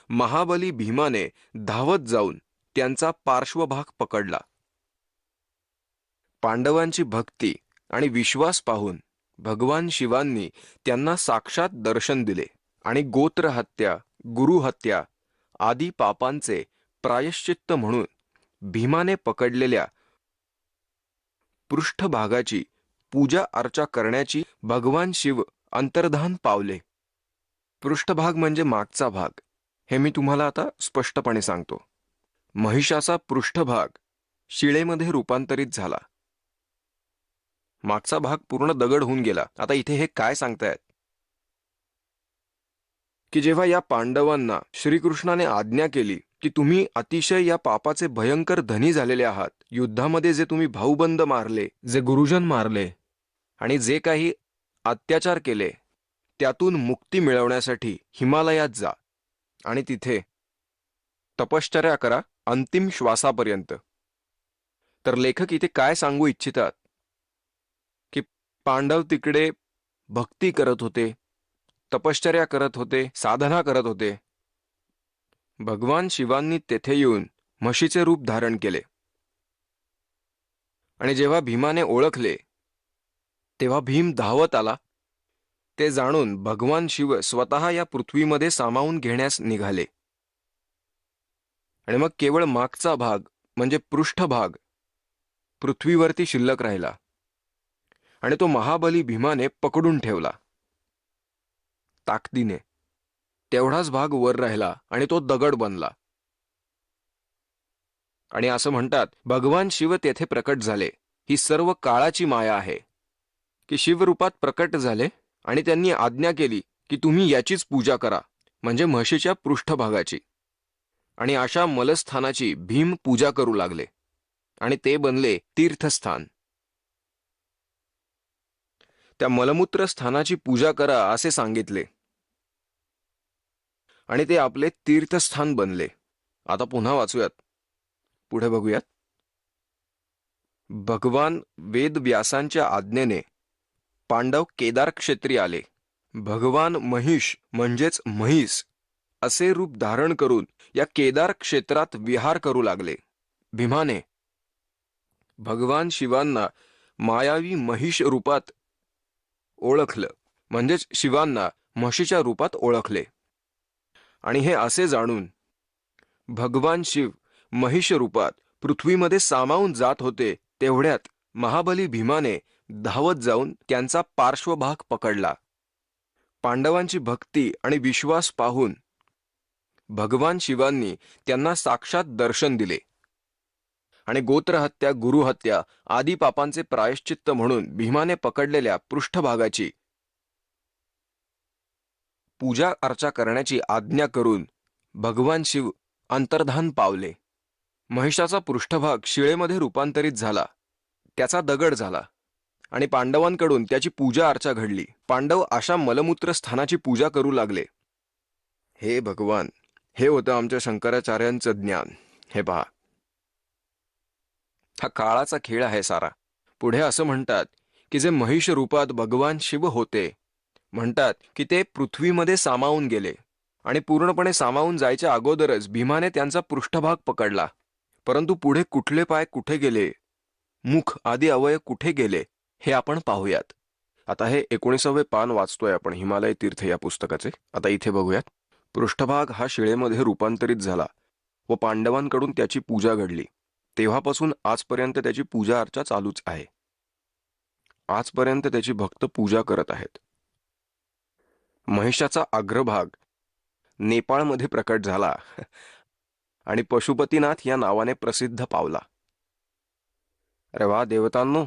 महाबली भीमाने धावत जाऊन त्यांचा पार्श्वभाग पकडला. पांडवांची भक्ती आणि विश्वास पाहून भगवान शिवांनी त्यांना साक्षात दर्शन दिले आणि गोत्रहत्या, गुरुहत्या आदी पापांचे प्रायश्चित्त म्हणून भीमाने पकडलेल्या पृष्ठभागाची पूजा अर्चा करण्याची भगवान शिव अंतर्धान पावले. पृष्ठभाग म्हणजे मागचा भाग. हे मी तुम्हाला आता स्पष्टपणे सांगतो. महिषाचा पृष्ठभाग शिळेमध्ये रूपांतरित झाला. मागचा भाग पूर्ण दगड होऊन गेला. आता इथे हे काय सांगतायत की जेव्हा या पांडवांना श्रीकृष्णाने आज्ञा केली की तुम्ही अतिशय या पापाचे भयंकर धनी झालेले आहात, युद्धामध्ये जे तुम्ही भाऊबंद मारले, जे गुरुजन मारले आणि जे काही अत्याचार केले, त्यातून मुक्ती मिळवण्यासाठी हिमालयात जा आणि तिथे तपश्चर्या करा अंतिम श्वासापर्यंत. तर लेखक इथे काय सांगू इच्छितात की पांडव तिकडे भक्ती करत होते, तपश्चर्या करत होते, साधना करत होते. भगवान शिवांनी तेथे येऊन म्हशीचे रूप धारण केले आणि जेव्हा भीमाने ओळखले तेव्हा भीम धावत आला. ते जाणून भगवान शिव स्वतः या पृथ्वीमध्ये सामावून घेण्यास निघाले आणि मग केवळ मागचा भाग म्हणजे पृष्ठभाग पृथ्वीवरती शिल्लक राहिला आणि तो महाबली भीमाने पकडून ठेवला ताकदीने. तेवढाच भाग वर राहिला आणि तो दगड बनला. आणि असं म्हणतात भगवान शिव तेथे प्रकट झाले. ही सर्व काळाची माया आहे की शिवरूपात प्रकट झाले आणि त्यांनी आज्ञा केली की तुम्ही याचीच पूजा करा, म्हणजे म्हशीच्या पृष्ठभागाची. आणि अशा मलस्थानाची भीम पूजा करू लागले आणि ते बनले तीर्थस्थान. त्या मलमूत्र स्थानाची पूजा करा असे सांगितले आणि ते आपले तीर्थस्थान बनले. आता पुन्हा वाचूयात, पुढे बघूयात. भगवान वेदव्यासांच्या आज्ञेने पांडव केदार क्षेत्री आले. भगवान महिष म्हणजेच म्हैस असे रूप धारण करून या केदार क्षेत्रात विहार करू लागले. भीमाने भगवान शिवांना मायावी महिष रूपात ओळखलं, म्हणजेच शिवांना म्हशीच्या रूपात ओळखले. आणि हे असे जाणून भगवान शिव महिष रूपात पृथ्वीमध्ये सामावून जात होते तेवढ्यात महाबली भीमाने धावत जाऊन त्यांचा पार्श्वभाग पकडला. पांडवांची भक्ती आणि विश्वास पाहून भगवान शिवांनी त्यांना साक्षात दर्शन दिले आणि गोत्रहत्या, गुरुहत्या आदी पापांचे प्रायश्चित्त म्हणून भीमाने पकडलेल्या पृष्ठभागाची पूजा अर्चा करण्याची आज्ञा करून भगवान शिव अंतर्धान पावले. महिषाचा पृष्ठभाग शिळेमध्ये रूपांतरित झाला, त्याचा दगड झाला आणि पांडवांकडून त्याची पूजा अर्चा घडली. पांडव अशा मलमूत्र स्थानाची पूजा करू लागले. हे भगवान, हे होतं आमच्या शंकराचार्यांचं ज्ञान. हे पहा, हा काळाचा खेळ आहे सारा. पुढे असं म्हणतात की जे महिष रूपात भगवान शिव होते, म्हणतात की ते पृथ्वीमध्ये सामावून गेले आणि पूर्णपणे सामावून जायच्या अगोदरच भीमाने त्यांचा पृष्ठभाग पकडला. परंतु पुढे कुठले पाय कुठे गेले, मुख आदी अवयव कुठे गेले, हे आपण पाहूयात. आता हे 19वे पान वाचतोय आपण हिमालय तीर्थ या पुस्तकाचे. आता इथे बघूयात. पृष्ठभाग हा शिळेमध्ये रूपांतरित झाला व पांडवांकडून त्याची पूजा घडली. तेव्हापासून आजपर्यंत त्याची पूजा अर्चा चालूच आहे. आजपर्यंत त्याची भक्त पूजा करत आहेत. महिषाचा अग्रभाग नेपाळमध्ये प्रकट झाला आणि पशुपतीनाथ या नावाने प्रसिद्ध पावला. अरे वा देवतांनो,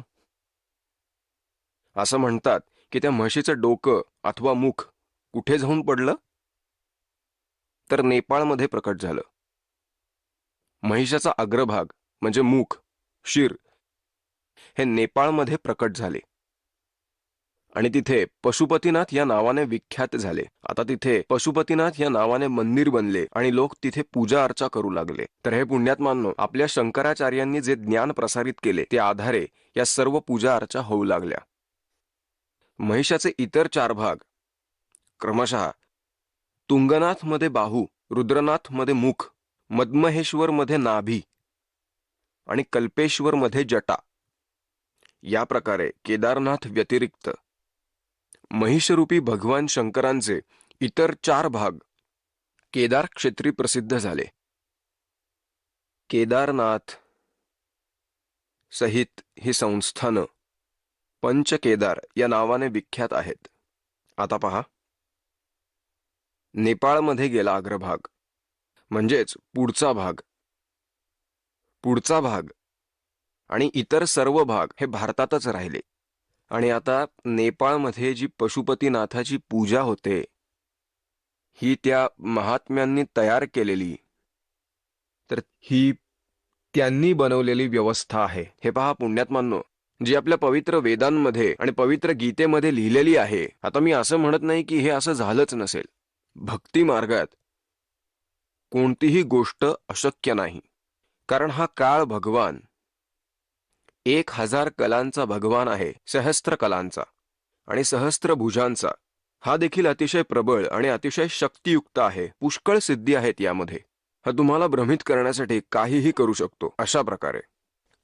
असं म्हणतात की त्या म्हशीचं डोकं अथवा मुख कुठे जाऊन पडलं, तर नेपाळमध्ये प्रकट झालं. महिषाचा अग्रभाग म्हणजे मुख, शिर हे नेपाळमध्ये प्रकट झाले आणि तिथे पशुपतीनाथ या नावाने विख्यात झाले. आता तिथे पशुपतीनाथ या नावाने मंदिर बनले आणि लोक तिथे पूजा अर्चा करू लागले. तर हे पुण्यात्मांनो, आपल्या शंकराचार्यांनी जे ज्ञान प्रसारित केले त्या आधारे या सर्व पूजा अर्चा होऊ लागल्या. महिषाचे इतर 4 भाग क्रमशः तुंगनाथ मध्ये बाहू, रुद्रनाथ मध्ये मुख, मदमहेश्वर मध्ये नाभी आणि कल्पेश्वर मध्ये जटा, या प्रकारे केदारनाथ व्यतिरिक्त महिषरूपी भगवान शंकरांचे इतर 4 भाग केदार क्षेत्री प्रसिद्ध झाले. केदारनाथ सहित ही संस्थानं पंचकेदार या नावाने विख्यात आहेत. आता पहा, नेपाळमध्ये गेला अग्रभाग म्हणजेच पुढचा भाग आणि इतर सर्व भाग हे भारतातच राहिले. आणि आता नेपाळमध्ये जी पशुपतीनाथाची पूजा होते ही त्या महात्म्यांनी तयार केलेली, तर ही त्यांनी बनवलेली व्यवस्था आहे. हे पहा पुण्यात्मांनो, जी आपल्या पवित्र वेदांमध्ये आणि पवित्र गीतेमध्ये लिहिलेली आहे. आता मी असं म्हणत नाही की हे असं झालंच नसेल. भक्ती मार्गात कोणतीही गोष्ट अशक्य नाही, कारण हा काळ भगवान 1000 कलांचा भगवान आहे, सहस्त्र कलांचा आणि सहस्त्र भुजांचा. हा देखील अतिशय प्रबळ आणि अतिशय शक्तियुक्त आहे. पुष्कळ सिद्धी आहेत यामध्ये. हा तुम्हाला भ्रमित करण्यासाठी काहीही करू शकतो. अशा प्रकारे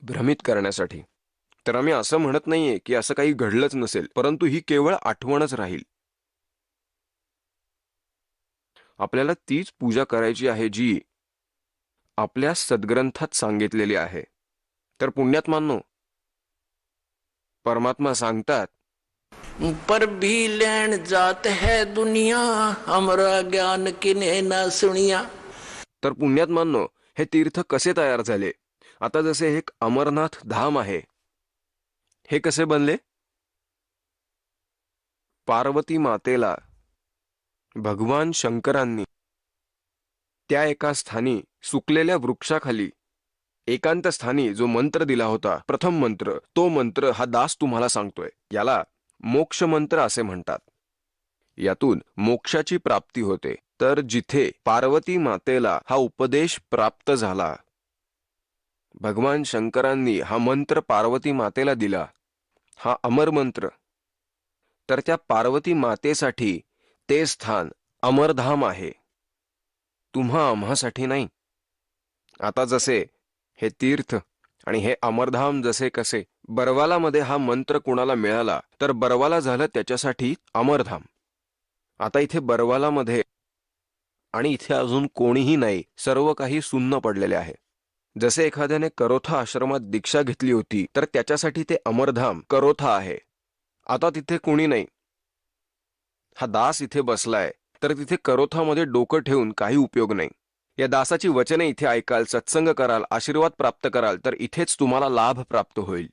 भ्रमित करण्यासाठी. तर आम्ही असं म्हणत नाहीये की असं काही घडलंच नसेल, परंतु ही केवळ आठवणच राहील. आपल्याला तीच पूजा करायची आहे जी आपल्या सद्ग्रंथात सांगितलेली आहे. तर पुण्यात्मांनो, परमात्मा सांगतात, पर भी लेन जात है दुनिया, हमरा ज्ञान किने न सुनिया. तर पुण्यात्मांनो, हे तीर्थ कसे तयार झाले? आता जसे एक अमरनाथ धाम आहे, हे कसे बनले? पार्वती मातेला भगवान शंकरांनी त्या एका स्थानी सुकलेल्या वृक्षाखाली एकांत स्थानी जो मंत्र दिला होता, प्रथम मंत्र, तो मंत्र हा दास तुम्हाला सांगतोय. याला मोक्ष मंत्र असे म्हणतात. यातून मोक्षाची प्राप्ती होते. तर जिथे पार्वती मातेला हा उपदेश प्राप्त झाला, भगवान शंकरांनी हा मंत्र पार्वती मातेला दिला, हा अमर मंत्र, तर त्या पार्वती मातेसाठी ते स्थान अमरधाम आहे, तुम्हा आम्हासाठी नाही. आता जसे हे तीर्थ आणि हे अमरधाम जसे कसे, बरवालामध्ये हा मंत्र कुणाला मिळाला तर बरवाला झालं त्याच्यासाठी अमरधाम. आता इथे बरवालामध्ये आणि इथे अजून कोणीही नाही, सर्व काही सुन्न पडलेले आहे. जसे एखाद्याने करोथा आश्रमात दीक्षा घेतली होती तर त्याच्यासाठी ते अमरधाम करोथा आहे. आता तिथे कुणी नाही. हा दास इथे बसलाय तर तिथे करोथामध्ये डोकं ठेवून काही उपयोग नाही. या दासाची वचने इथे ऐकाल, सत्संग कराल, आशीर्वाद प्राप्त कराल तर इथेच तुम्हाला लाभ प्राप्त होईल.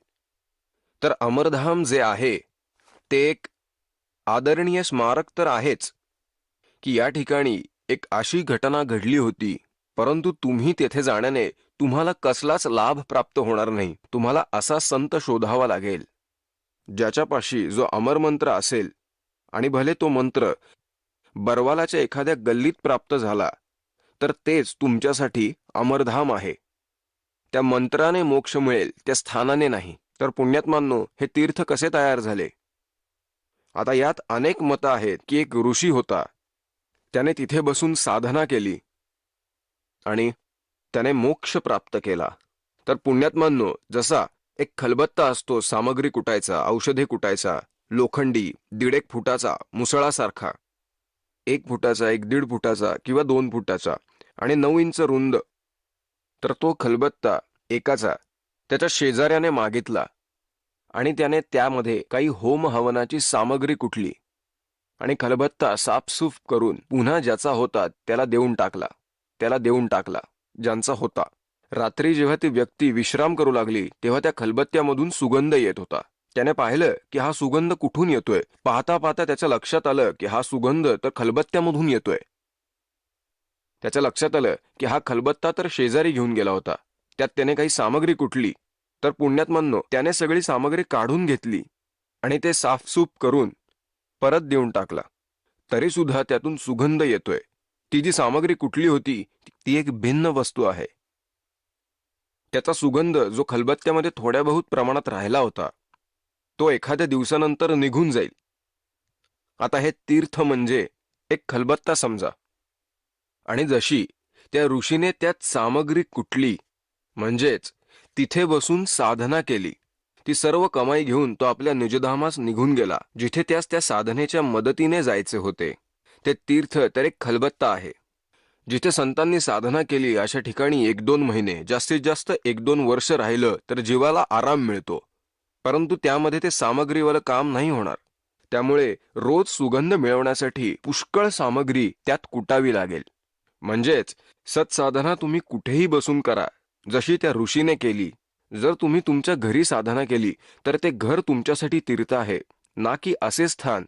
तर अमरधाम जे आहे ते एक आदरणीय स्मारक तर आहेच की या ठिकाणी एक अशी घटना घडली होती, परंतु तुम्ही तेथे जाण्याने तुम्हाला कसलाच लाभ प्राप्त होणार नाही. तुम्हाला असा संत शोधावा लागेल ज्याच्यापाशी जो अमर मंत्र असेल, आणि भले तो मंत्र बरवालाच्या एखाद्या गल्लीत प्राप्त झाला तर तेच तुमच्यासाठी अमरधाम आहे. त्या मंत्राने मोक्ष मिळेल, त्या स्थानाने नाही. तर पुण्यात्मांनो, हे तीर्थ कसे तयार झाले? आता यात अनेक मतं आहेत की एक ऋषी होता, त्याने तिथे बसून साधना केली आणि त्याने मोक्ष प्राप्त केला. तर पुण्यात्मांनो, जसा एक खलबत्ता असतो सामग्री कुटायचा, औषधे कुटायचा, लोखंडी 1.5 फुटाचा मुसळासारखा, 1 फुटाचा, 1.5 फुटाचा किंवा 2 फुटाचा आणि 9 इंच रुंद, तर तो खलबत्ता एकाचा त्याच्या शेजाऱ्याने मागितला आणि त्याने त्यामध्ये काही होम हवनाची सामग्री कुटली आणि खलबत्ता साफसूफ करून पुन्हा ज्याचा होता त्याला देऊन टाकला. ज्यांचा होता. रात्री जेव्हा ती व्यक्ती विश्राम करू लागली तेव्हा त्या खलबत्त्यामधून सुगंध येत होता. त्याने पाहिलं की हा सुगंध कुठून येतोय. पाहता पाहता त्याच्या लक्षात आलं की हा सुगंध तर खलबत्त्यामधून येतोय. त्याच्या लक्षात आलं की हा खलबत्ता तर शेजारी घेऊन गेला होता, त्यात त्याने काही सामग्री कुटली. तर पुण्यात्मांनो, त्याने सगळी सामग्री काढून घेतली आणि ते साफसूफ करून परत देऊन टाकला. तरी सुद्धा त्यातून सुगंध येतोय. ती जी सामग्री कुठली होती ती एक भिन्न वस्तू आहे. त्याचा सुगंध जो खलबत्त्यामध्ये थोड्या बहुत प्रमाणात राहिला होता तो एखाद्या दिवसानंतर निघून जाईल. आता हे तीर्थ म्हणजे एक खलबत्ता समजा, आणि जशी त्या ऋषीने त्यात सामग्री कुटली, म्हणजेच तिथे बसून साधना केली, ती सर्व कमाई घेऊन तो आपल्या निजधामास निघून गेला, जिथे त्यास त्या साधनेच्या मदतीने जायचे होते. ते तीर्थ तर एक खलबत्ता आहे. जिथे संतांनी साधना केली अशा ठिकाणी 1-2 महिने, जास्तीत जास्त 1-2 वर्ष राहिलं तर जीवाला आराम मिळतो. परंतु त्यामध्ये ते सामग्रीवालं काम नाही होणार. त्यामुळे रोज सुगंध मिळवण्यासाठी पुष्कळ सामग्री त्यात कुटावी लागेल. म्हणजेच सत्साधना तुम्ही कुठेही बसून करा, जशी त्या ऋषीने केली. जर तुम्ही तुमच्या घरी साधना केली तर ते घर तुमच्यासाठी तीर्थ आहे, ना की असे स्थान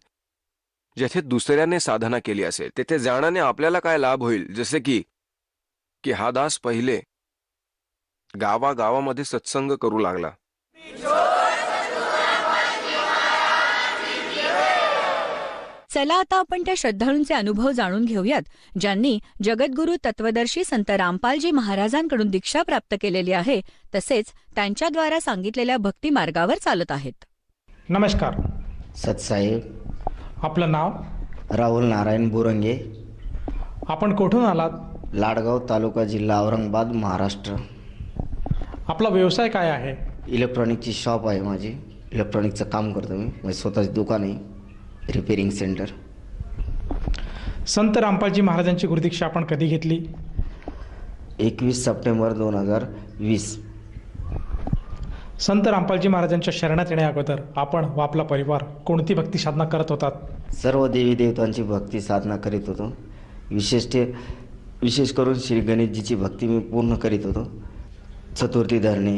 जेथे दुसऱ्याने साधना केली असेल. तेथे जाण्याने आपल्याला काय लाभ होईल? जसे की हा दास पहिले गावागावामध्ये सत्संग करू लागला. चला आता आपण त्या श्रद्धाळूंचे अनुभव जाणून घेऊयात, ज्यांनी जगद्गुरू तत्वदर्शी संत रामपालजी महाराजांकडून दीक्षा प्राप्त केलेली आहे, तसेच त्यांच्याद्वारा सांगितलेल्या भक्ती मार्गावर चालत आहेत. नमस्कार. सतसाहेब. आपलं नाव? राहुल नारायण बुरंगे. आपण कुठून आलात? लाडगाव तालुका, जिल्हा औरंगाबाद, महाराष्ट्र. आपला व्यवसाय काय आहे? इलेक्ट्रॉनिकची शॉप आहे माझी. इलेक्ट्रॉनिकचं काम करतो मी. माझं स्वतःचं दुकान आहे, रिपेरिंग सेंटर. संत रामपालजी महाराजांची गुरुदीक्षा आपण कधी घेतली? 21 सप्टेंबर 2020. संत रामपालजी महाराजांच्या शरणात येण्या अगोदर आपण व आपला परिवार कोणती भक्ती साधना करत होतात? सर्व देवी देवतांची भक्ती साधना करीत होतो. विशेष करून श्री गणेशजीची भक्ती मी पूर्ण करीत होतो. चतुर्थी धरणे,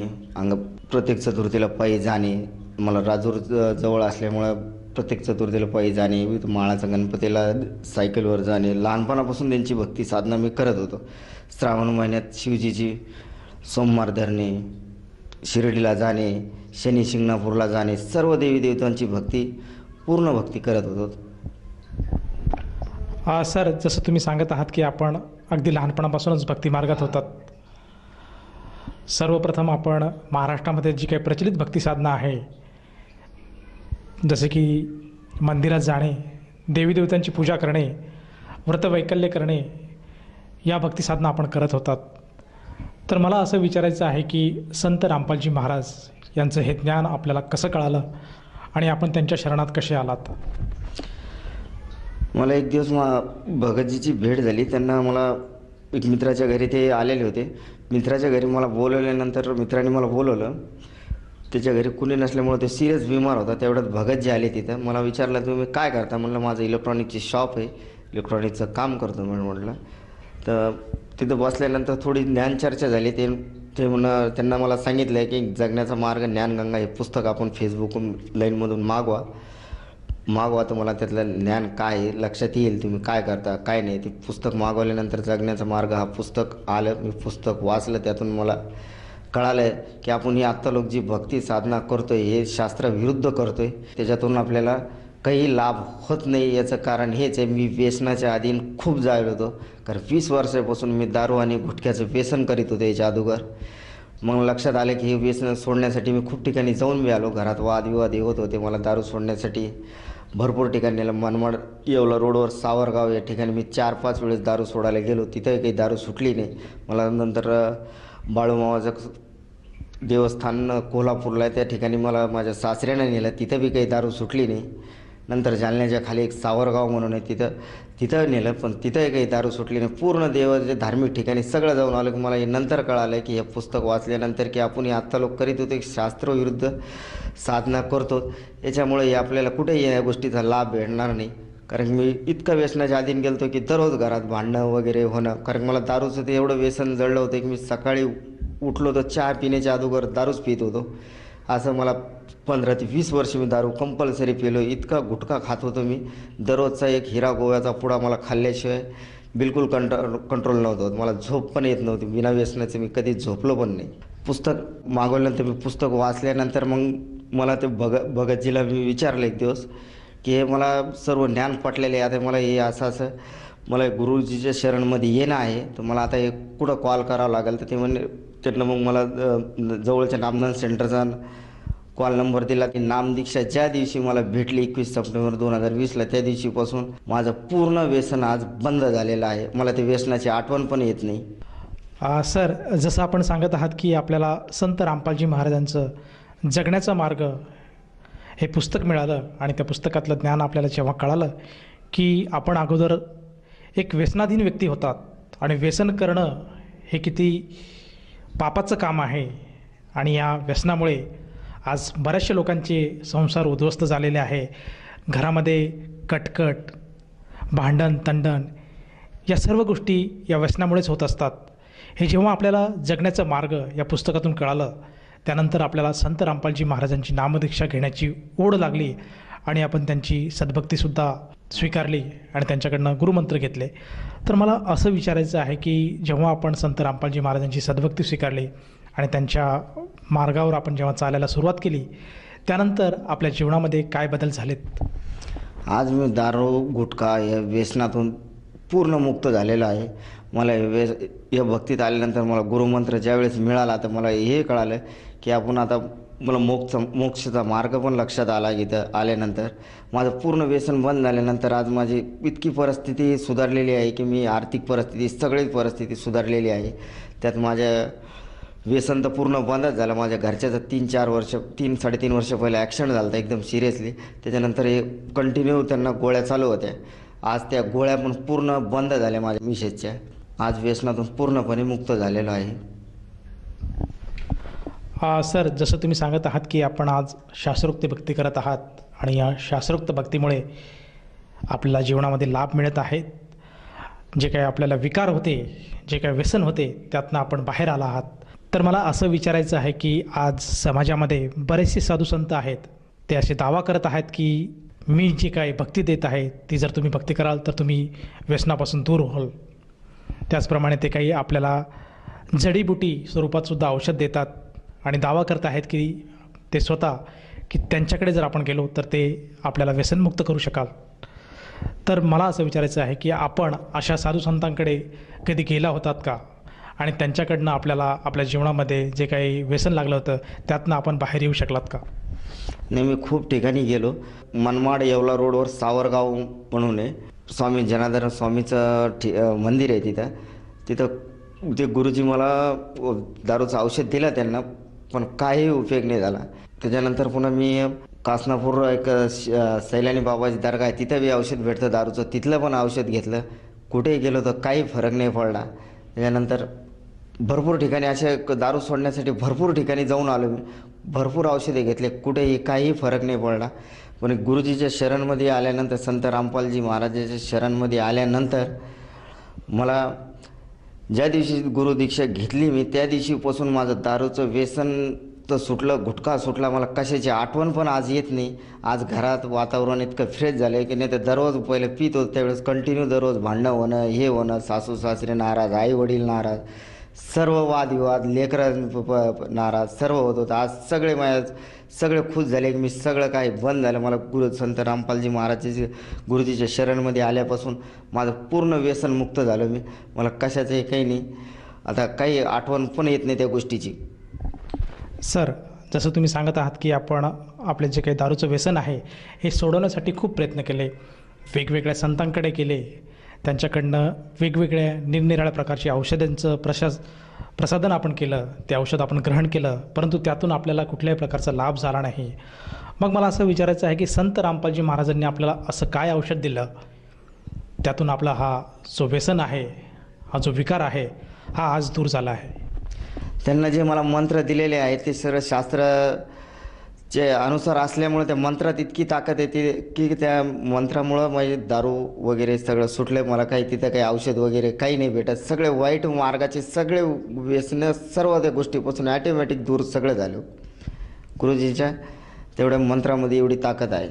प्रत्येक चतुर्थीला पायी जाणे. मला राजूर जवळ असल्यामुळं प्रत्येक चतुर्थीला पायी जाणे, माळाचा गणपतीला सायकलवर जाणे, लहानपणापासून त्यांची भक्ती साधना मी करत होतो. श्रावण महिन्यात शिवजीची सोमवार धरणे, शिर्डीला जाणे, शनी शिंगणापूरला जाणे, सर्व देवी देवतांची पूर्ण भक्ती करत होतो. सर, जसं तुम्ही सांगत आहात की आपण अगदी लहानपणापासूनच भक्ती मार्गात होतात. सर्वप्रथम आपण महाराष्ट्रामध्ये जी काही प्रचलित भक्ती साधना आहे, जसे की मंदिरात जाणे, देवी देवतांची पूजा करणे, व्रतवैकल्य करणे, या भक्ती साधना आपण करत होतात. तर मला असं विचारायचं आहे की संत रामपालजी महाराज यांचं हे ज्ञान आपल्याला कसं कळालं आणि आपण त्यांच्या शरणात कसे आलात? मला एक दिवस भगतजीची भेट झाली. त्यांना मला एक मित्राच्या घरी ते आलेले होते. मित्राच्या घरी मला बोलवल्यानंतर मित्राने मला बोलवलं. त्याच्या घरी कुणी नसल्यामुळे ते सिरियस बिमार होता. तेवढ्यात भगतजी आले तिथं. मला विचारलं, तुम्ही काय करता? म्हणलं माझं इलेक्ट्रॉनिकची शॉप आहे, इलेक्ट्रॉनिकचं काम करतो म्हटलं. तर तिथं बसल्यानंतर थोडी ज्ञानचर्चा झाली. ते त्यांना मला सांगितलं आहे की जगण्याचा मार्ग ज्ञानगंगा हे पुस्तक आपण फेसबुक लाईनमधून मागवा तर मला त्यातलं ज्ञान काय आहे लक्षात येईल, तुम्ही काय करता काय नाही. ते पुस्तक मागवल्यानंतर जगण्याचा मार्ग हा पुस्तक आलं. मी पुस्तक वाचलं. त्यातून मला कळालं आहे की आपण ही आत्ता लोक जी भक्ती साधना करतो आहे हे शास्त्राविरुद्ध करतो आहे. त्याच्यातून आपल्याला काही लाभ होत नाही. याचं कारण हेच आहे, मी व्यसनाच्या अधीन खूप जायलो होतो. कारण 20 वर्षापासून मी दारू आणि गुटख्याचं व्यसन करीत होतो याच्या अगोदर. मग लक्षात आलं की हे व्यसन सोडण्यासाठी मी खूप ठिकाणी जाऊन मी आलो. घरात वादविवाद होत होते. मला दारू सोडण्यासाठी भरपूर ठिकाणी नेलं. मनमाड, येवला रोडवर सावरगाव या ठिकाणी मी 4-5 वेळेस दारू सोडायला गेलो. तिथंही काही दारू सुटली नाही. मला नंतर बाळूमामाचं देवस्थान कोल्हापूरला आहे, त्या ठिकाणी मला माझ्या सासऱ्यानं नेलं. तिथं बी काही दारू सुटली नाही. नंतर जालन्याच्या खाली एक सावरगाव म्हणून आहे, तिथं नेलं, पण तिथंही काही दारू सुटली नाही. पूर्ण देवाचे धार्मिक ठिकाणी सगळं जाऊन आलं. की मला हे नंतर कळालं की हे पुस्तक वाचल्यानंतर की आपण हे आत्ता लोक करीत होते शास्त्रविरुद्ध साधना करतो. याच्यामुळे हे आपल्याला कुठेही या गोष्टीचा लाभ भेटणार नाही. कारण मी इतकं व्यसनाच्या अधीन गेलो की दररोज घरात भांडणं वगैरे होणं. कारण मला दारूचं ते एवढं व्यसन जळलं होतं की मी सकाळी उठलो तर चहा पिण्याच्या अगोदर दारूच पित होतो. असं मला 15 ते 20 वर्ष मी दारू कंपल्सरी पिलो. इतका गुटखा खात होतो मी. दररोजचा एक हिरा गोव्याचा पुडा मला खाल्ल्याशिवाय बिलकुल कंट्रोल नव्हतं होत. मला झोप पण येत नव्हती. बिना व्यसनाचं मी कधी झोपलो पण नाही. पुस्तक मागवल्यानंतर मी पुस्तक वाचल्यानंतर मग मला ते भगतजीला मी विचारलं एक दिवस की हे मला सर्व ज्ञान पटलेलं आहे. आता मला हे असं मला गुरुजीच्या शरणमध्ये येणं आहे, तर मला आता हे कुठं कॉल करावं लागेल. तर ते म्हणे, त्यांना मग मला जवळच्या नामदान सेंटरचा कॉल नंबर दिला की नामदीक्षा ज्या दिवशी मला भेटली 21 सप्टेंबर 2020ला, त्या दिवशीपासून माझं पूर्ण व्यसन आज बंद झालेलं आहे. मला ते व्यसनाची आठवण पण येत नाही. सर, जसं आपण सांगत आहात की आपल्याला संत रामपालजी महाराजांचं जगण्याचा मार्ग हे पुस्तक मिळालं आणि त्या पुस्तकातलं ज्ञान आपल्याला जेव्हा कळालं की आपण अगोदर एक व्यसनाधीन व्यक्ती होतात आणि व्यसन करणं हे किती पापाचं काम आहे आणि या व्यसनामुळे आज बऱ्याचशा लोकांचे संसार उद्ध्वस्त झालेले आहे. घरामध्ये कटकट, भांडण तंडण या सर्व गोष्टी या व्यसनामुळेच होत असतात. हे जेव्हा आपल्याला जगण्याचा मार्ग या पुस्तकातून कळालं, त्यानंतर आपल्याला संत रामपालजी महाराजांची नामदीक्षा घेण्याची ओढ लागली आणि आपण त्यांची सद्भक्तीसुद्धा स्वीकारली आणि त्यांच्याकडनं गुरुमंत्र घेतले. तर मला असं विचारायचं आहे की जेव्हा आपण संत रामपालजी महाराजांची सद्भक्ती स्वीकारली आणि त्यांच्या मार्गावर आपण जेव्हा चालायला सुरुवात केली, त्यानंतर आपल्या जीवनामध्ये काय बदल झालेत? आज मी दारू गुटखा या व्यसनातून पूर्ण मुक्त झालेलो आहे. मला या भक्तीत आल्यानंतर मला गुरुमंत्र ज्यावेळेस मिळाला तर मला हे कळालं की आपण आता मला मोक्षाचा मार्ग पण लक्षात आला. इथं आल्यानंतर माझं पूर्ण व्यसन बंद झाल्यानंतर आज माझी इतकी परिस्थिती सुधारलेली आहे की मी आर्थिक परिस्थिती सगळीच परिस्थिती सुधारलेली आहे. त्यात माझ्या व्यसन तर पूर्ण बंदच झालं. माझ्या घरच्याचं 3-3.5 वर्ष पहिले ॲक्सिडेंट झाला होता एकदम सिरियसली. त्याच्यानंतर हे कंटिन्यू त्यांना गोळ्या चालू होत्या. आज त्या गोळ्या पण पूर्ण बंद झाल्या माझ्या मिसेसच्या. आज व्यसनातून पूर्णपणे मुक्त झालेलो आहे. सर, जसं तुम्ही सांगत आहात की आपण आज शास्त्रोक्त भक्ती करत आहात आणि या शास्त्रोक्त भक्तीमुळे आपल्याला जीवनामध्ये लाभ मिळत आहेत. जे काही आपल्याला विकार होते, जे काही व्यसन होते, त्यातनं आपण बाहेर आला आहात. तर मला असं विचारायचं आहे की आज समाजामध्ये बरेचसे साधुसंत आहेत, ते असे दावा करत आहेत की मी जी काही भक्ती देत आहे ती जर तुम्ही भक्ती कराल तर तुम्ही व्यसनापासून दूर व्हाल. त्याचप्रमाणे ते काही आपल्याला जडीबुटी स्वरूपातसुद्धा औषध देतात आणि दावा करत आहेत की ते स्वतः की त्यांच्याकडे जर आपण गेलो तर ते आपल्याला व्यसनमुक्त करू शकाल. तर मला असं विचारायचं आहे की आपण अशा साधुसंतांकडे कधी गेला होतात का आणि त्यांच्याकडनं आपल्याला आपल्या जीवनामध्ये जे काही व्यसन लागलं होतं त्यातनं आपण बाहेर येऊ शकलात का? नाही, मी खूप ठिकाणी गेलो. मनमाड येवला रोडवर सावरगाव म्हणून आहे, स्वामी जनार्दन स्वामीचं मंदिर आहे. तिथं ते गुरुजी मला दारूचं औषध दिलं त्यांना, पण काही उपयोग नाही झाला. त्याच्यानंतर पुन्हा मी कासनापूर एक सैलानी बाबाची दर्गा आहे, तिथं बी औषध भेटतं दारूचं. तिथलं पण औषध घेतलं. कुठेही गेलो तर काही फरक नाही पडला. त्याच्यानंतर भरपूर ठिकाणी असे दारू सोडण्यासाठी भरपूर ठिकाणी जाऊन आलो मी, भरपूर औषधे घेतले, कुठेही काही फरक नाही पडला. पण गुरुजीच्या शरणमध्ये आल्यानंतर, संत रामपालजी महाराजाच्या शरणमध्ये आल्यानंतर मला ज्या दिवशी गुरुदीक्षा घेतली मी, त्या दिवशीपासून माझं दारूचं व्यसन तर सुटलं, गुटखा सुटला. मला कशाची आठवण पण आज येत नाही. आज घरात वातावरण इतकं फ्रेश झालं आहे की नाही तर दररोज पहिले पित होतं त्यावेळेस कंटिन्यू दररोज भांडणं होणं, हे होणं, सासू सासरे नाराज, आई वडील नाराज, सर्व वादविवाद, लेकरं नाराज, सर्व होत होतं. आज सगळे खुश झाले की मी सगळं काही बंद झालं. मला संत रामपालजी महाराजाचे गुरुजीच्या शरणमध्ये आल्यापासून माझं पूर्ण व्यसनमुक्त झालं मी. मला कशाचंही काही नाही, आता काही आठवण पण येत नाही त्या गोष्टीची. सर, जसं तुम्ही सांगत आहात की आपण आपले जे काही दारूचं व्यसन आहे हे सोडवण्यासाठी खूप प्रयत्न केले, वेगवेगळ्या संतांकडे गेले, त्यांच्याकडनं वेगवेगळ्या निरनिराळ्या प्रकारची औषधांचं प्रसाधन आपण केलं, ते औषध आपण ग्रहण केलं, परंतु त्यातून आपल्याला कुठल्याही प्रकारचा लाभ झाला नाही. मग मला असं विचारायचं आहे की संत रामपालजी महाराजांनी आपल्याला असं काय औषध दिलं, त्यातून आपला हा जो व्यसन आहे, हा जो विकार आहे, हा आज दूर झाला आहे? त्यांना जे मला मंत्र दिलेले आहेत ते सर्व शास्त्राचे अनुसार असल्यामुळे त्या मंत्रात इतकी ताकद येते की त्या मंत्रामुळं माझे दारू वगैरे सगळं सुटलं. मला काही तिथं काही औषध वगैरे काही नाही भेटत. सगळे वाईट मार्गाचे सगळे व्यसन सर्व त्या गोष्टीपासून ॲटोमॅटिक दूर सगळं झालं. गुरुजीच्या तेवढ्या मंत्रामध्ये एवढी ताकद आहे.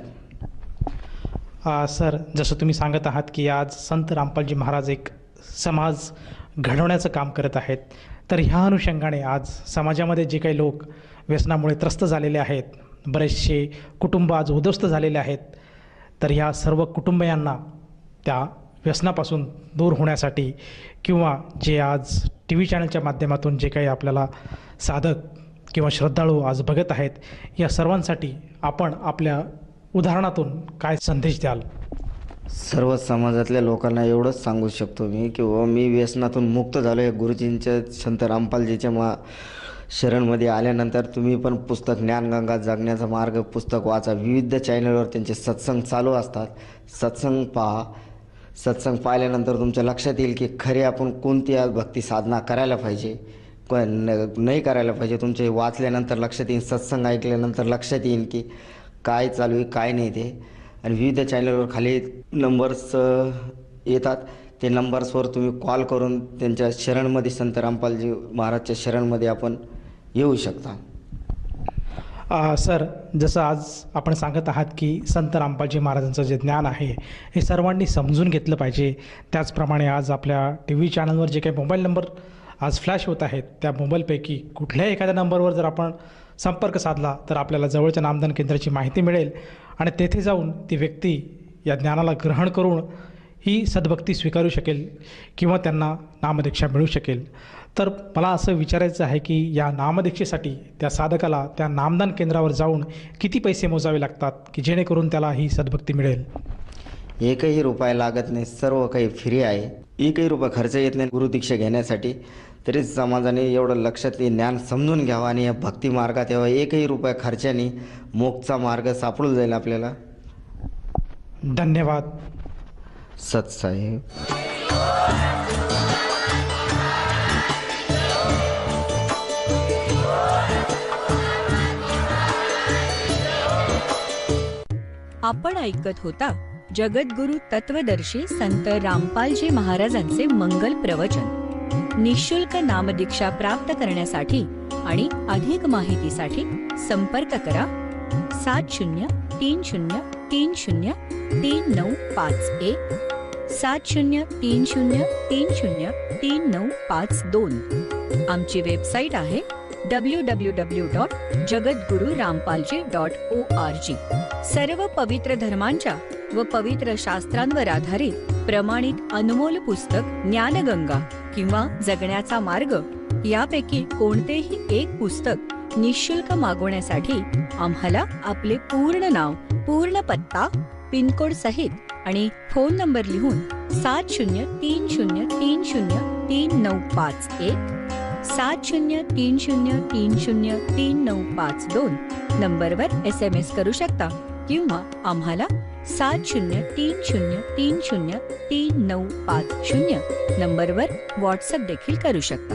सर, जसं तुम्ही सांगत आहात की आज संत रामपालजी महाराज एक समाज घडवण्याचं काम करत आहेत, तर ह्या अनुषंगाने आज समाजामध्ये जे काही लोक व्यसनामुळे त्रस्त झालेले आहेत, बरेचसे कुटुंब आज उद्ध्वस्त झालेले आहेत, तर ह्या सर्व कुटुंबियांना त्या व्यसनापासून दूर होण्यासाठी किंवा जे आज टी व्ही चॅनलच्या माध्यमातून जे काही आपल्याला साधक किंवा श्रद्धाळू आज बघत आहेत, या सर्वांसाठी आपण आपल्या उदाहरणातून काय संदेश द्याल? सर्व समाजातल्या लोकांना एवढंच सांगू शकतो मी की मी व्यसनातून मुक्त झालो आहे. गुरुजींच्या संत रामपालजीच्या शरणमध्ये आल्यानंतर तुम्ही पण पुस्तक ज्ञानगंगा जगण्याचा मार्ग पुस्तक वाचा. विविध चॅनलवर त्यांचे सत्संग चालू असतात. सत्संग पहा. सत्संग पाहिल्यानंतर तुमच्या लक्षात येईल की खरे आपण कोणती भक्ती साधना करायला पाहिजे, नाही करायला पाहिजे. तुमचे वाचल्यानंतर लक्षात येईल, सत्संग ऐकल्यानंतर लक्षात येईल की काय चालू आहे काय नाही ते. आणि विविध चॅनलवर खाली नंबर्स येतात, ते नंबर्सवर तुम्ही कॉल करून त्यांच्या शरणमध्ये, संत रामपालजी महाराजच्या शरणमध्ये आपण येऊ शकता. सर, जसं आज आपण सांगत आहात की संत रामपालजी महाराजांचं जे ज्ञान आहे हे सर्वांनी समजून घेतलं पाहिजे, त्याचप्रमाणे आज आपल्या टी व्ही चॅनलवर जे काही मोबाईल नंबर आज फ्लॅश होत आहेत, त्या मोबाईलपैकी कुठल्याही एखाद्या नंबरवर जर आपण संपर्क साधला तर आपल्याला जवळच्या नामदान केंद्राची माहिती मिळेल आणि तेथे जाऊन ती व्यक्ती या ज्ञानाला ग्रहण करून ही सद्भक्ती स्वीकारू शकेल किंवा त्यांना नामदीक्षा मिळू शकेल. तर मला असं विचारायचं आहे की या नामदीक्षेसाठी त्या साधकाला त्या नामदान केंद्रावर जाऊन किती पैसे मोजावे लागतात की जेणेकरून त्याला ही सद्भक्ती मिळेल? एकही रुपया लागत नाही, सर्व काही फ्री आहे. एकही रुपया खर्च येत नाही गुरुदीक्षा घेण्यासाठी. तरी समाजाने एवढं लक्षात ज्ञान समजून घ्यावं आणि या भक्ती मार्गात यावं. एकही रुपया खर्चाने मोक्षचा मार्ग सापडून जाईल आपल्याला. धन्यवाद. सत्साहेब. आपण ऐकत होता जगद्गुरु तत्वदर्शी संत रामपालजी महाराजांचे मंगल प्रवचन. निःशुल्क नामदीक्षा प्राप्त करण्यासाठी आणि अधिक माहितीसाठी संपर्क करा 7030303951 7030303952. आमची वेबसाईट आहे www.jagadgururampalji.org. सर्व पवित्र धर्मांच्या व पवित्र शास्त्रांवर आधारित प्रमाणित अनमोल पुस्तक ज्ञानगंगा किंवा जगण्याचा मार्ग यापैकी कोणतेही एक पुस्तक निःशुल्क मागवण्यासाठी आम्हाला आपले पूर्ण नाव, पूर्ण पत्ता, पिनकोड सहित आणि फोन नंबर लिहून 7030303951 7030303952 नंबरवर SMS करू शकता किंवा आम्हाला 7030303950 नंबरवर व्हॉट्सअप देखील करू शकता.